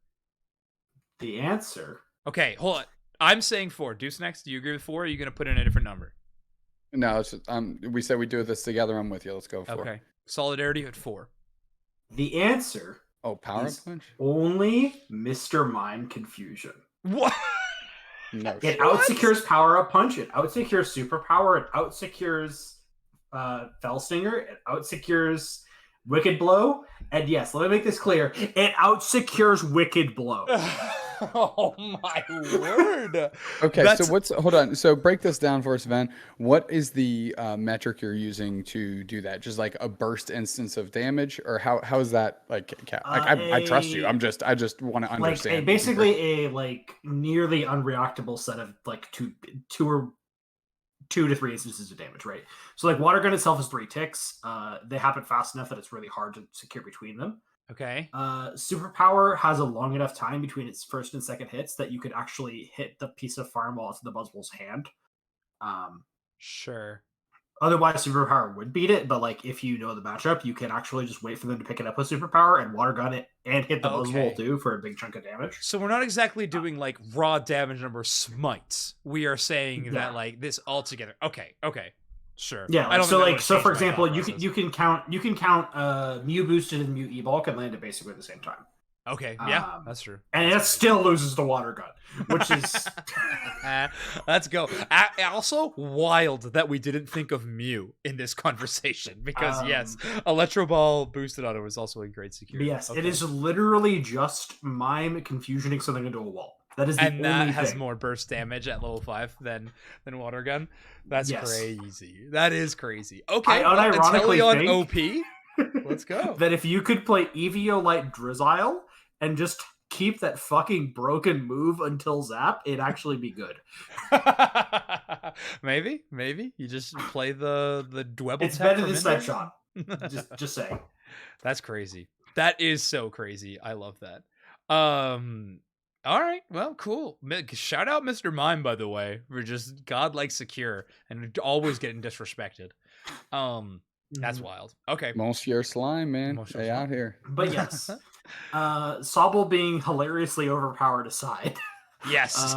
The answer. Okay, hold on. I'm saying 4. Deuce next. Do you agree with 4? Or are you gonna put in a different number? No, it's just, we said we do this together. I'm with you. Let's go 4. Okay. Solidarity at 4. The answer. Oh, Power Punch? Only Mr. Mime Confusion. What? No. It outsecures Power Up Punch. It outsecures Superpower. It outsecures Fellstinger. It outsecures Wicked Blow. And yes, let me make this clear. It outsecures Wicked Blow. Oh my word. Okay, hold on. So break this down for us, Van. What is the metric you're using to do that? Just like a burst instance of damage, or how is that like? I trust you. I just want to understand. Like basically a like nearly unreactable set of like two to 3 instances of damage, right? So like Water Gun itself is 3 ticks. They happen fast enough that it's really hard to secure between them. Okay. Superpower has a long enough time between its first and second hits that you could actually hit the piece of farm while it's in the Buzzwole's hand. Sure. Otherwise, Superpower would beat it, but like if you know the matchup, you can actually just wait for them to pick it up with Superpower and Water Gun it and hit the Buzzwole too for a big chunk of damage. So we're not exactly doing like raw damage number smites. We are saying that like this all together. Okay. Sure. Yeah. So for example, you can count Mew boosted and Mew E-Bulk and land it basically at the same time. Okay. Yeah, that's true. And it still loses the Water Gun, which is let's go. Also, wild that we didn't think of Mew in this conversation because yes, Electro Ball boosted auto is also a great security. Yes, it is literally just Mime confusioning something into a wall. That is the only that thing. has more burst damage at level 5 than Water Gun. That's crazy. That is crazy. Okay, unironically OP. Let's go. That if you could play Eviolite Drizzile and just keep that fucking broken move until Zap, it'd actually be good. maybe you just play the Dwebble. It's better than Snipe Shot. just saying. That's crazy. That is so crazy. I love that. All right, well, cool. Shout out Mr. Mime, by the way, for just godlike secure and always getting disrespected. That's wild. Okay. Monsieur Slime, man. Stay out here. But yes. Sobble being hilariously overpowered aside. Yes.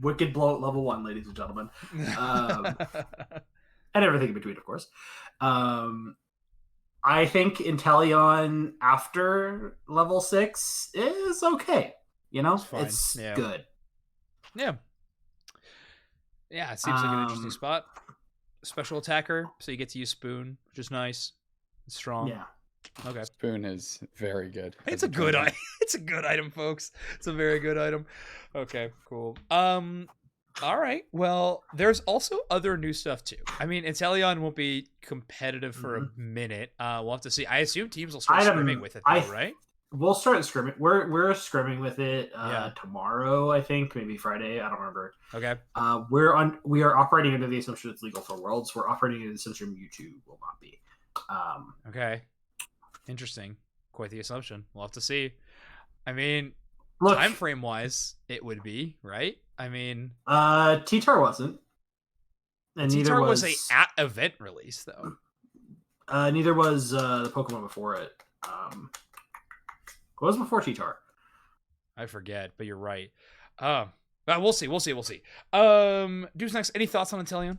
Wicked Blow at level 1, ladies and gentlemen. And everything in between, of course. I think Inteleon after level 6 is okay. You know, it's good. Yeah. Yeah, it seems like an interesting spot. Special attacker, so you get to use Spoon, which is nice. It's strong. Yeah. Okay. Spoon is very good. It's a good item. It's a good item, folks. It's a very good item. Okay, cool. All right. Well, there's also other new stuff too. I mean, Inteleon won't be competitive for a minute. We'll have to see. I assume teams will start scrimming with it, though, right? We'll start scrimming. We're scrimming with it Yeah. tomorrow, I think, maybe Friday. I don't remember. Okay. We are operating under the assumption it's legal for Worlds. We're operating under the assumption Mewtwo will not be. Okay. Interesting. Quite the assumption. We'll have to see. I mean, Look, time frame wise, it would be, right? I mean, T-Tar wasn't. And neither T-Tar was a at event release though. Neither was the Pokemon before it. What was before T-Tar? I forget, but you're right. We'll see. Deuce next. Any thoughts on Inteleon?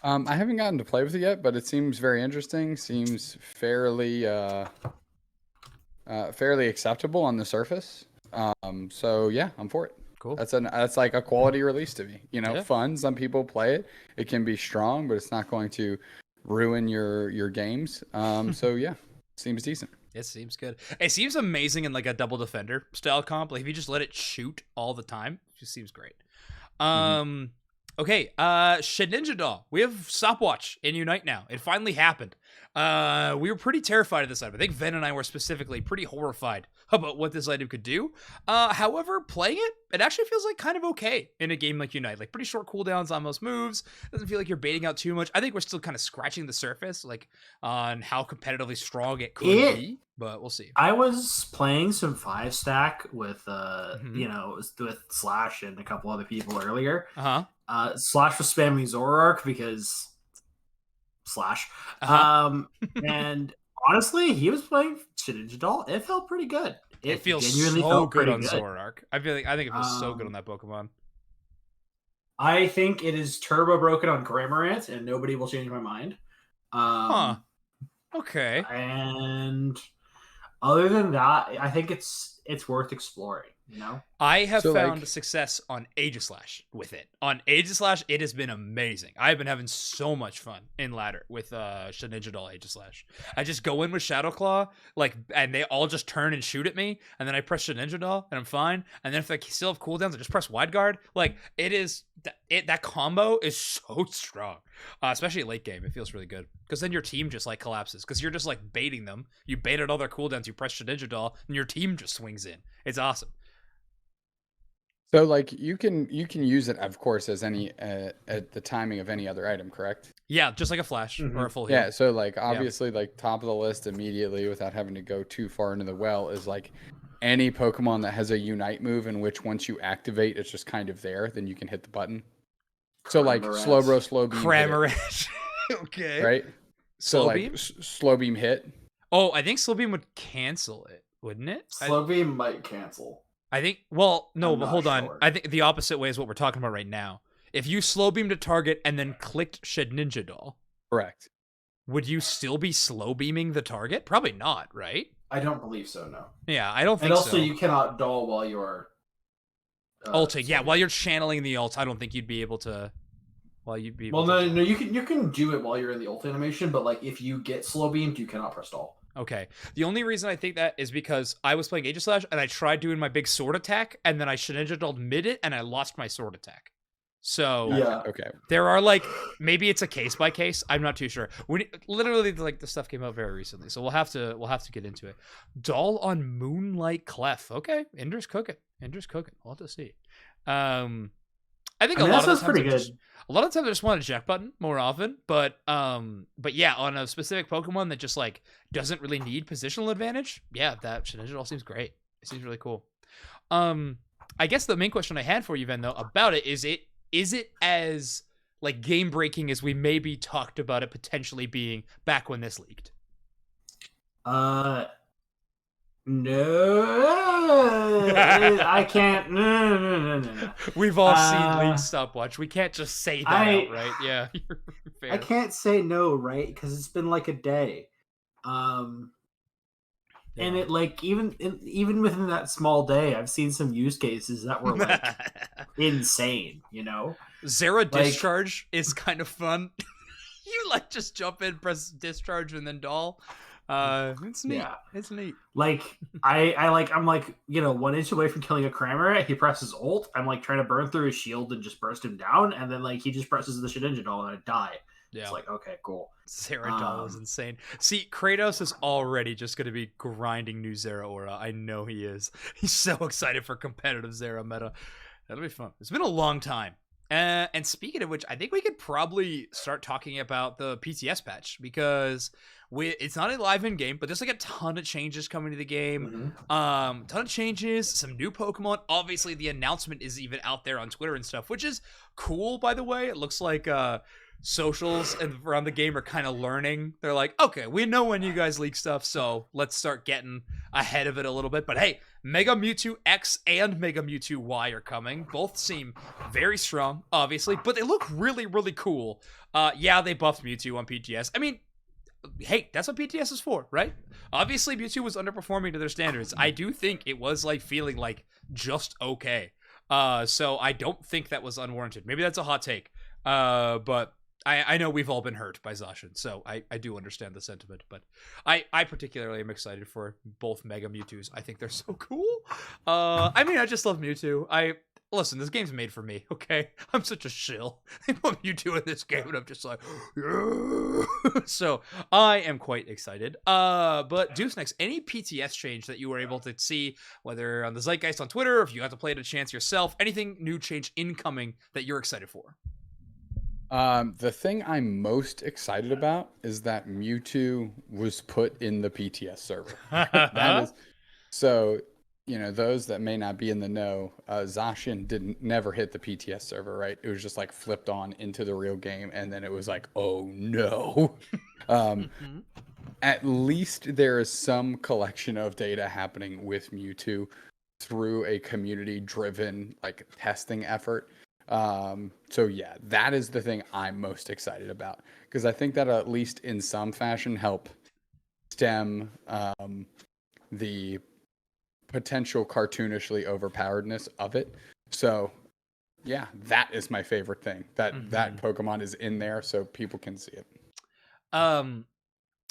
I haven't gotten to play with it yet, but it seems very interesting. Seems fairly acceptable on the surface. So yeah, I'm for it. Cool. That's like a quality release to me. You know, Yeah. fun. Some people play it. It can be strong, but it's not going to ruin your games. So yeah, seems decent. It seems good. It seems amazing in like a double defender style comp. Like if you just let it shoot all the time, it just seems great. Okay, Shedinja Doll. We have stopwatch in Unite now. It finally happened. We were pretty terrified of this item. I think Ven and I were specifically pretty horrified about what this item could do. However, playing it actually feels like kind of okay in a game like Unite. Like pretty short cooldowns on most moves. Doesn't feel like you're baiting out too much. I think we're still kind of scratching the surface, like on how competitively strong it could be. But we'll see. I was playing some 5-stack with with Slash and a couple other people earlier. Slash was spamming Zoroark because Slash. And honestly, he was playing Shedinja Doll. It felt pretty good. It feels so good on Zoroark. I think it feels so good on that Pokemon. I think it is turbo broken on Cramorant, and nobody will change my mind. Okay. And other than that, I think it's worth exploring. You know, I have found success on Aegislash with it. On Aegislash, it has been amazing. I've been having so much fun in ladder with Shedinja Doll Aegislash. I just go in with Shadow Claw, and they all just turn and shoot at me, and then I press Shedinja Doll, and I'm fine. And then if I still have cooldowns, I just press Wide Guard. Like that combo is so strong, especially late game. It feels really good because then your team just like collapses because you're just like baiting them. You baited all their cooldowns. You press Shedinja Doll, and your team just swings in. It's awesome. So like you can use it, of course, as any at the timing of any other item, correct? Yeah, just like a flash or a full heal. Yeah, so like obviously like top of the list immediately without having to go too far into the well is like any Pokemon that has a Unite move in which once you activate it's just kind of there, then you can hit the button. So like Slowbro, Slow Beam, Cramorant. Okay. Right? So Slow Beam? Slow Beam hit. Oh, I think Slow Beam would cancel it, wouldn't it? Slow Beam might cancel. I think, well, no, but hold on. Sure. I think the opposite way is what we're talking about right now. If you slow beamed a target and then clicked Shedinja Doll, correct, would you still be slow beaming the target? Probably not, right? I don't believe so, no. Yeah, I don't think so. so. And also, you cannot doll while you're ulting. Yeah, while you're channeling the ult, I don't think you'd be able to. Well, you'd be. Well, no, you can do it while you're in the ult animation, but like if you get slow beamed, you cannot press doll. Okay. The only reason I think that is because I was playing Aegislash and I tried doing my big sword attack and then I Shedinja Doll'd mid it and I lost my sword attack. So yeah, okay. There are like maybe it's a case by case. I'm not too sure. Literally like the stuff came out very recently, so we'll have to get into it. Doll on Moonlight Clef. Okay, Indra's cooking. We'll have to see. I think a lot of the pretty good. A lot of times I just want a eject button more often, but yeah, on a specific Pokemon that just like doesn't really need positional advantage, yeah, that Shedinja Doll seems great. It seems really cool. I guess the main question I had for you, Ven, though, about it is it as like game breaking as we maybe talked about it potentially being back when this leaked? No, I can't. No. We've all seen leaked stopwatch. We can't just say that out, right? Yeah, I can't say no, right? Because it's been like a day, and it like even within that small day, I've seen some use cases that were like insane. You know, Zera discharge is kind of fun. You like just jump in, press discharge, and then doll. It's neat. Yeah. It's neat. Like I'm like, you know, 1 inch away from killing a Cramorant. He presses ult. I'm like trying to burn through his shield and just burst him down, and then like he just presses the Shedinja Doll and I die. Yeah. It's like, okay, cool. Zerodol is insane. See, Kratos is already just going to be grinding new Zera aura. I know he is. He's so excited for competitive Zera meta. That'll be fun. It's been a long time. And speaking of which, I think we could probably start talking about the PTS patch, because it's not a live in game, but there's like a ton of changes coming to the game. Ton of changes, some new Pokemon. Obviously, the announcement is even out there on Twitter and stuff, which is cool, by the way. It looks like socials around the game are kind of learning. They're like, okay, we know when you guys leak stuff, so let's start getting ahead of it a little bit. But hey, Mega Mewtwo X and Mega Mewtwo Y are coming. Both seem very strong, obviously, but they look really, really cool. Yeah, they buffed Mewtwo on PTS. I mean, hey, that's what PTS is for, right? Obviously, Mewtwo was underperforming to their standards. I do think it was like feeling like just okay. So I don't think that was unwarranted. Maybe that's a hot take. But I know we've all been hurt by Zacian, so I do understand the sentiment, but I particularly am excited for both Mega Mewtwo's. I think they're so cool. I mean, I just love Mewtwo. Listen, this game's made for me, okay? I'm such a shill. They put Mewtwo in this game, and I'm just like, yeah. So I am quite excited. But Deuce Next, any PTS change that you were able to see, whether on the Zeitgeist on Twitter, or if you got to play it a chance yourself, anything new change incoming that you're excited for? The thing I'm most excited about is that Mewtwo was put in the PTS server. That is so. You know, those that may not be in the know, Zacian never hit the PTS server, right? It was just like flipped on into the real game, and then it was like, oh no. At least there is some collection of data happening with Mewtwo through a community-driven like testing effort. So yeah, that is the thing I'm most excited about, because I think that at least in some fashion help stem the potential cartoonishly overpoweredness of it. So yeah, that is my favorite thing, that that Pokemon is in there so people can see it.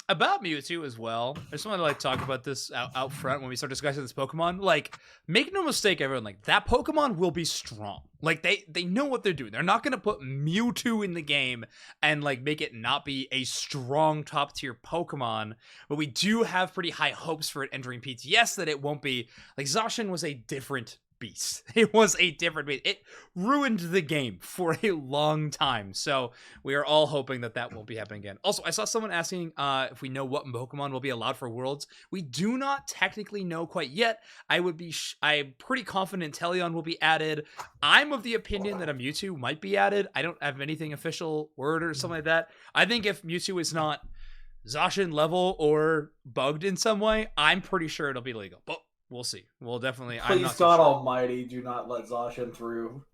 About Mewtwo as well, I just want to like talk about this out front when we start discussing this Pokemon. Like, make no mistake, everyone, like that Pokemon will be strong. Like they know what they're doing. They're not gonna put Mewtwo in the game and like make it not be a strong top tier Pokemon. But we do have pretty high hopes for it entering PTS that it won't be like Zacian was a different beast. It was a different beast. It ruined the game for a long time. So we are all hoping that that won't be happening again. Also, I saw someone asking if we know what Pokemon will be allowed for Worlds. We do not technically know quite yet. I'm pretty confident Teleon will be added. I'm of the opinion that a Mewtwo might be added. I don't have anything official word or something like that. I think if Mewtwo is not Zacian level or bugged in some way, I'm pretty sure it'll be legal. But we'll see. We'll definitely. Please, God Almighty, do not let Zacian through.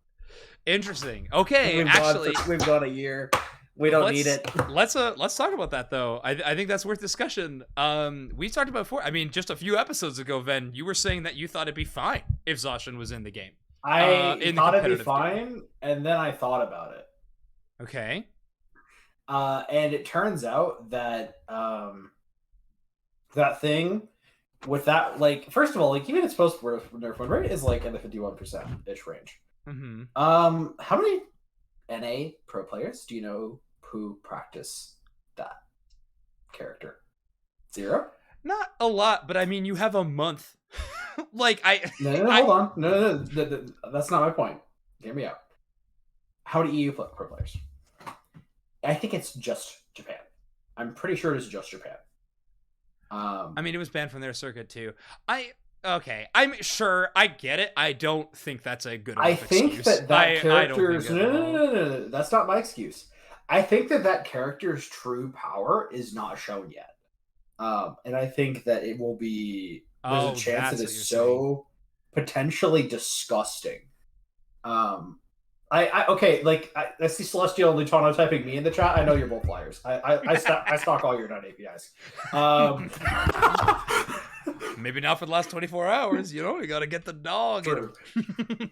Interesting. Okay, we've gone a year. We don't need it. Let's talk about that though. I think that's worth discussion. We talked about before. I mean, just a few episodes ago, Ven, you were saying that you thought it'd be fine if Zacian was in the game. I thought it'd be fine, and then I thought about it. Okay. And it turns out that that thing. With that, like, first of all, like, even its post nerf win rate is like in the 51% ish range. How many NA pro players do you know who practice that character? 0? Not a lot, but I mean, you have a month. Like, hold on. No, that's not my point. Hear me out. How many EU pro players? I think it's just Japan. I'm pretty sure it is just Japan. I mean, it was banned from their circuit too. I'm sure I get it. I don't think that's a good enough excuse. That character's no. That's not my excuse. I think that character's true power is not shown yet. And I think that it will be. There's a chance that it's so potentially disgusting. I see Celestial and Lutano typing me in the chat. I know you're both liars. I stalk all your .apis. Maybe not for the last 24 hours. You know, you got to get the dog in him.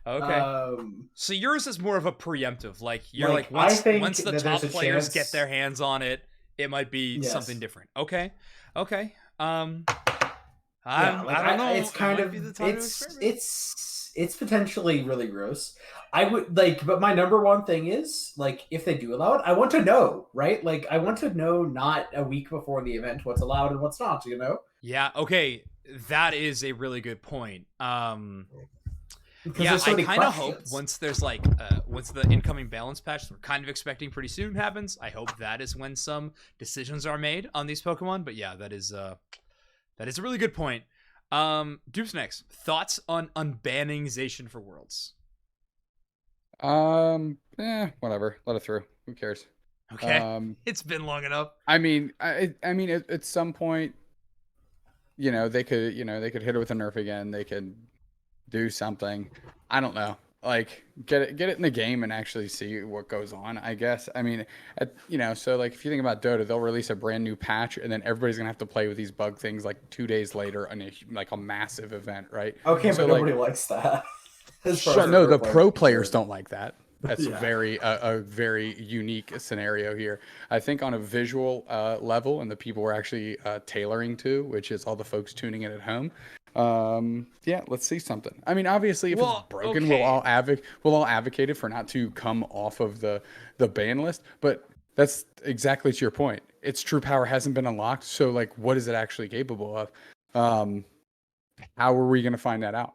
Okay. So yours is more of a preemptive. Like you're like once the top players get their hands on it, it might be something different. Okay. I don't know. It's kind of it's potentially really gross. I would like, but my number one thing is like, if they do allow it, I want to know, right? Like, I want to know not a week before the event what's allowed and what's not. You know? Yeah. Okay. That is a really good point. Because Yeah, there's so I many kind of hope questions. once there's like once the incoming balance patch we're kind of expecting pretty soon happens, I hope that is when some decisions are made on these Pokemon. But yeah, that is a really good point. Dupes next. Thoughts on unbanning Zacian for Worlds? Whatever. Let it through. Who cares? Okay. It's been long enough. I mean, at some point, they could hit it with a nerf again. They could do something. I don't know. Like, get it in the game and actually see what goes on, I guess. I mean, so like if you think about Dota, they'll release a brand new patch and then everybody's gonna have to play with these bug things like 2 days later on a massive event, right? Okay, So but like, nobody likes that. no, the pro players don't like that. That's Yeah. a very unique scenario here. I think on a visual level, and the people we're actually tailoring to, which is all the folks tuning in at home. Yeah, let's see something. I mean, obviously, if it's broken, okay. we'll all advocate it for not to come off of the ban list. But that's exactly to your point. Its true power hasn't been unlocked. So, like, what is it actually capable of? How are we going to find that out?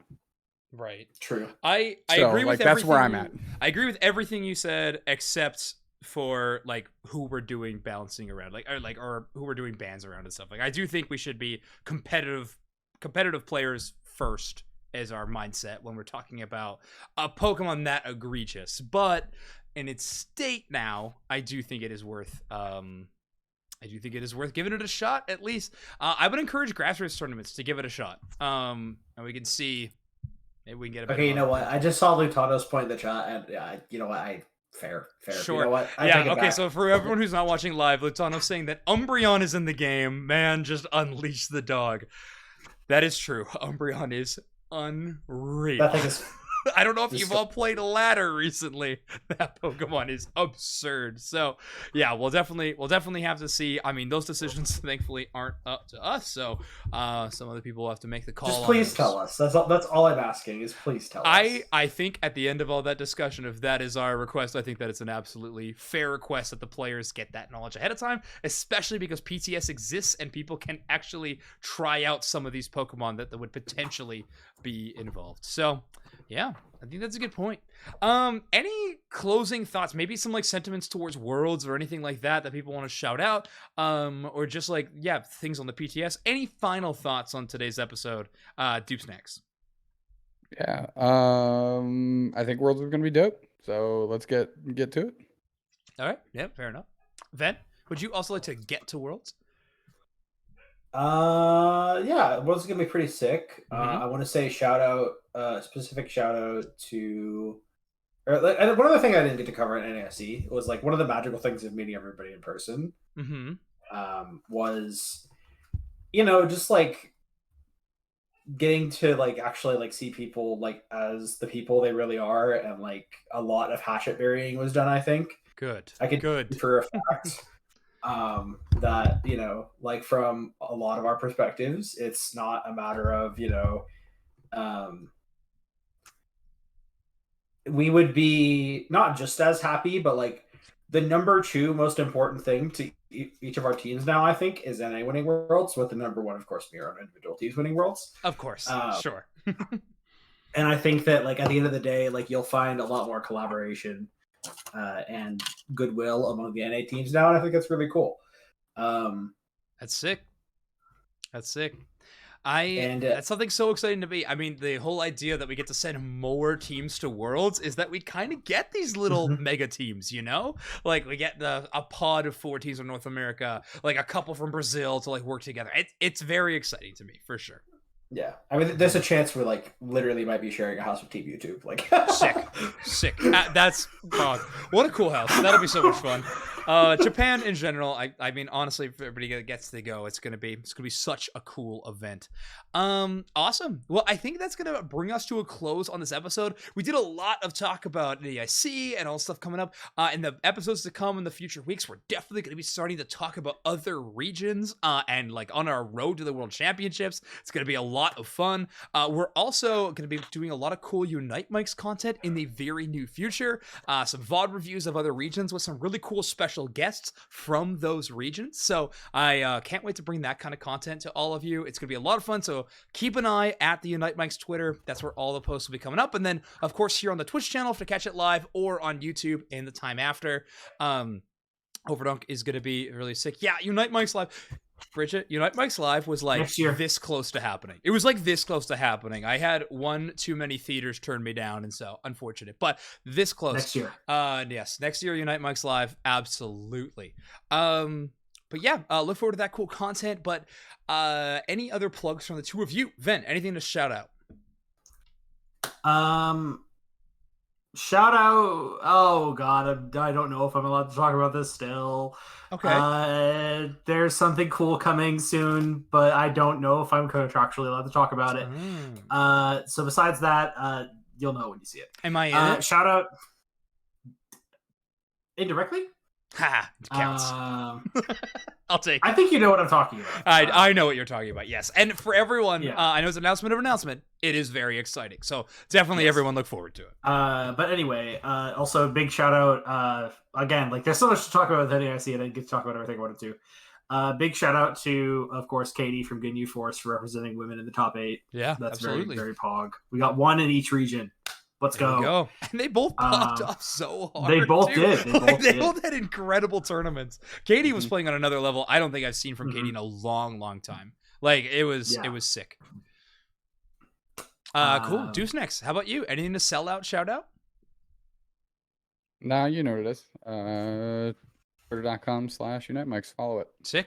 Right. True. I So, agree like, with that's where I'm everything- at. I agree with everything you said, except for like who we're doing balancing around, or who we're doing bans around and stuff. Like, I do think we should be competitive players first as our mindset when we're talking about a Pokemon that egregious. But in its state now, I do think it is worth giving it a shot at least. I would encourage grassroots tournaments to give it a shot. And we can see maybe we can get a better. Okay, you know what? I just saw Lutano's point in the chat, and yeah, you know what? Fair. Sure. You know what? I yeah. take it Okay. back. So for everyone who's not watching live, Lutano's saying that Umbreon is in the game. Man, just unleash the dog. That is true. Umbreon is unreal. That thing is. I don't know if you've all played Ladder recently. That Pokemon is absurd. So yeah, we'll definitely have to see. I mean, those decisions thankfully aren't up to us. So some other people will have to make the call. Just please tell us. That's all I'm asking is please tell us. I think at the end of all that discussion, if that is our request, I think that it's an absolutely fair request that the players get that knowledge ahead of time, especially because PTS exists and people can actually try out some of these Pokemon that would potentially be involved. So yeah, I think that's a good point. Any closing thoughts? Maybe some like sentiments towards Worlds or anything like that people want to shout out, or just like things on the PTS. Any final thoughts on today's episode? Dupes next. Yeah, I think Worlds is gonna be dope. So let's get to it. All right. Yeah, fair enough. Ven, would you also like to get to Worlds? Yeah, Worlds is gonna be pretty sick. I want to say specific shout out to, one other thing I didn't get to cover at NAIC was like one of the magical things of meeting everybody in person. Was, just like getting to like actually like see people like as the people they really are, and like a lot of hatchet burying was done. I think I can good for a fact. That like from a lot of our perspectives, it's not a matter of we would be not just as happy, but like the number 2 most important thing to each of our teams now, I think, is NA winning Worlds, with the number 1, of course, me, our own individual teams winning Worlds. Of course, sure. And I think that like at the end of the day, like you'll find a lot more collaboration and goodwill among the NA teams now, and I think that's really cool. That's sick. That's something so exciting to me. I mean, the whole idea that we get to send more teams to Worlds is that we kind of get these little mega teams, like we get a pod of 4 teams from North America, like a couple from Brazil to like work together. It's very exciting to me for sure. Yeah, I mean, there's a chance we're like literally might be sharing a house with Team YouTube. Like, sick. That's what a cool house. That'll be so much fun. Japan in general, I mean, honestly, for everybody that gets to go, it's gonna be such a cool event. Awesome. Well, I think that's gonna bring us to a close on this episode. We did a lot of talk about NAIC and all stuff coming up. In the episodes to come in the future weeks, we're definitely gonna be starting to talk about other regions and like on our road to the World Championships. It's gonna be a lot of fun. We're also gonna be doing a lot of cool Unite Mics content in the very near future. Some VOD reviews of other regions with some really cool special guests from those regions. So I can't wait to bring that kind of content to all of you. It's going to be a lot of fun. So keep an eye at the Unite Mics Twitter. That's where all the posts will be coming up. And then, of course, here on the Twitch channel to catch it live or on YouTube in the time after. Overdunk is going to be really sick. Yeah, Unite Mics Live. Bridget, Unite Mics Live was like this close to happening. It was like this close to happening. I had one too many theaters turn me down, and so unfortunate. But this close. Next year. Yes, next year Unite Mics Live, absolutely. But yeah, look forward to that cool content. But any other plugs from the two of you? Ven, anything to shout out? Shout out. Oh God, I don't know if I'm allowed to talk about this still. Okay. There's something cool coming soon, but I don't know if I'm contractually allowed to talk about it. So besides that, you'll know when you see it. Am I in it? Shout out indirectly. Ha! It counts. I'll take it. I think you know what I'm talking about. I know what you're talking about, yes. And for everyone, Yeah. I know it's an announcement of announcement. It is very exciting. So definitely everyone look forward to it. But anyway, also big shout out, again, like there's so much to talk about with NAIC, and I didn't get to talk about everything I wanted to. Big shout out to, of course, Katie from Good New Force for representing women in the top 8. Yeah, That's absolutely. very, very pog. We got one in each region. Let's There we go. go. And they both popped off so hard. They both too. did. They both had incredible tournaments. Katie was playing on another level I don't think I've seen from Katie in a long, long time. Like it was sick. Cool. Deuce next. How about you? Anything to sell out, shout out? Nah, you know what it is. Twitter.com/Unite Mics. Follow it. Sick.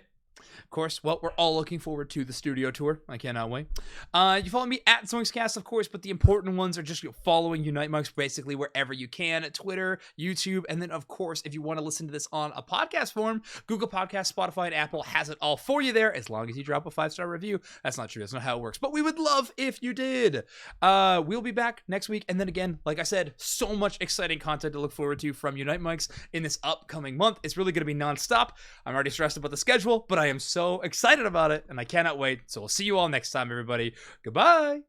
Of course, well, we're all looking forward to the studio tour. I cannot wait. You follow me at ZoinksCast, of course, but the important ones are just following Unite Mics basically wherever you can, at Twitter, YouTube, and then, of course, if you want to listen to this on a podcast form, Google Podcasts, Spotify, and Apple has it all for you there, as long as you drop a 5-star review. That's not true. That's not how it works, but we would love if you did. We'll be back next week, and then again, like I said, so much exciting content to look forward to from Unite Mics in this upcoming month. It's really going to be nonstop. I'm already stressed about the schedule, but I am so excited about it, and I cannot wait. So we'll see you all next time, everybody. Goodbye.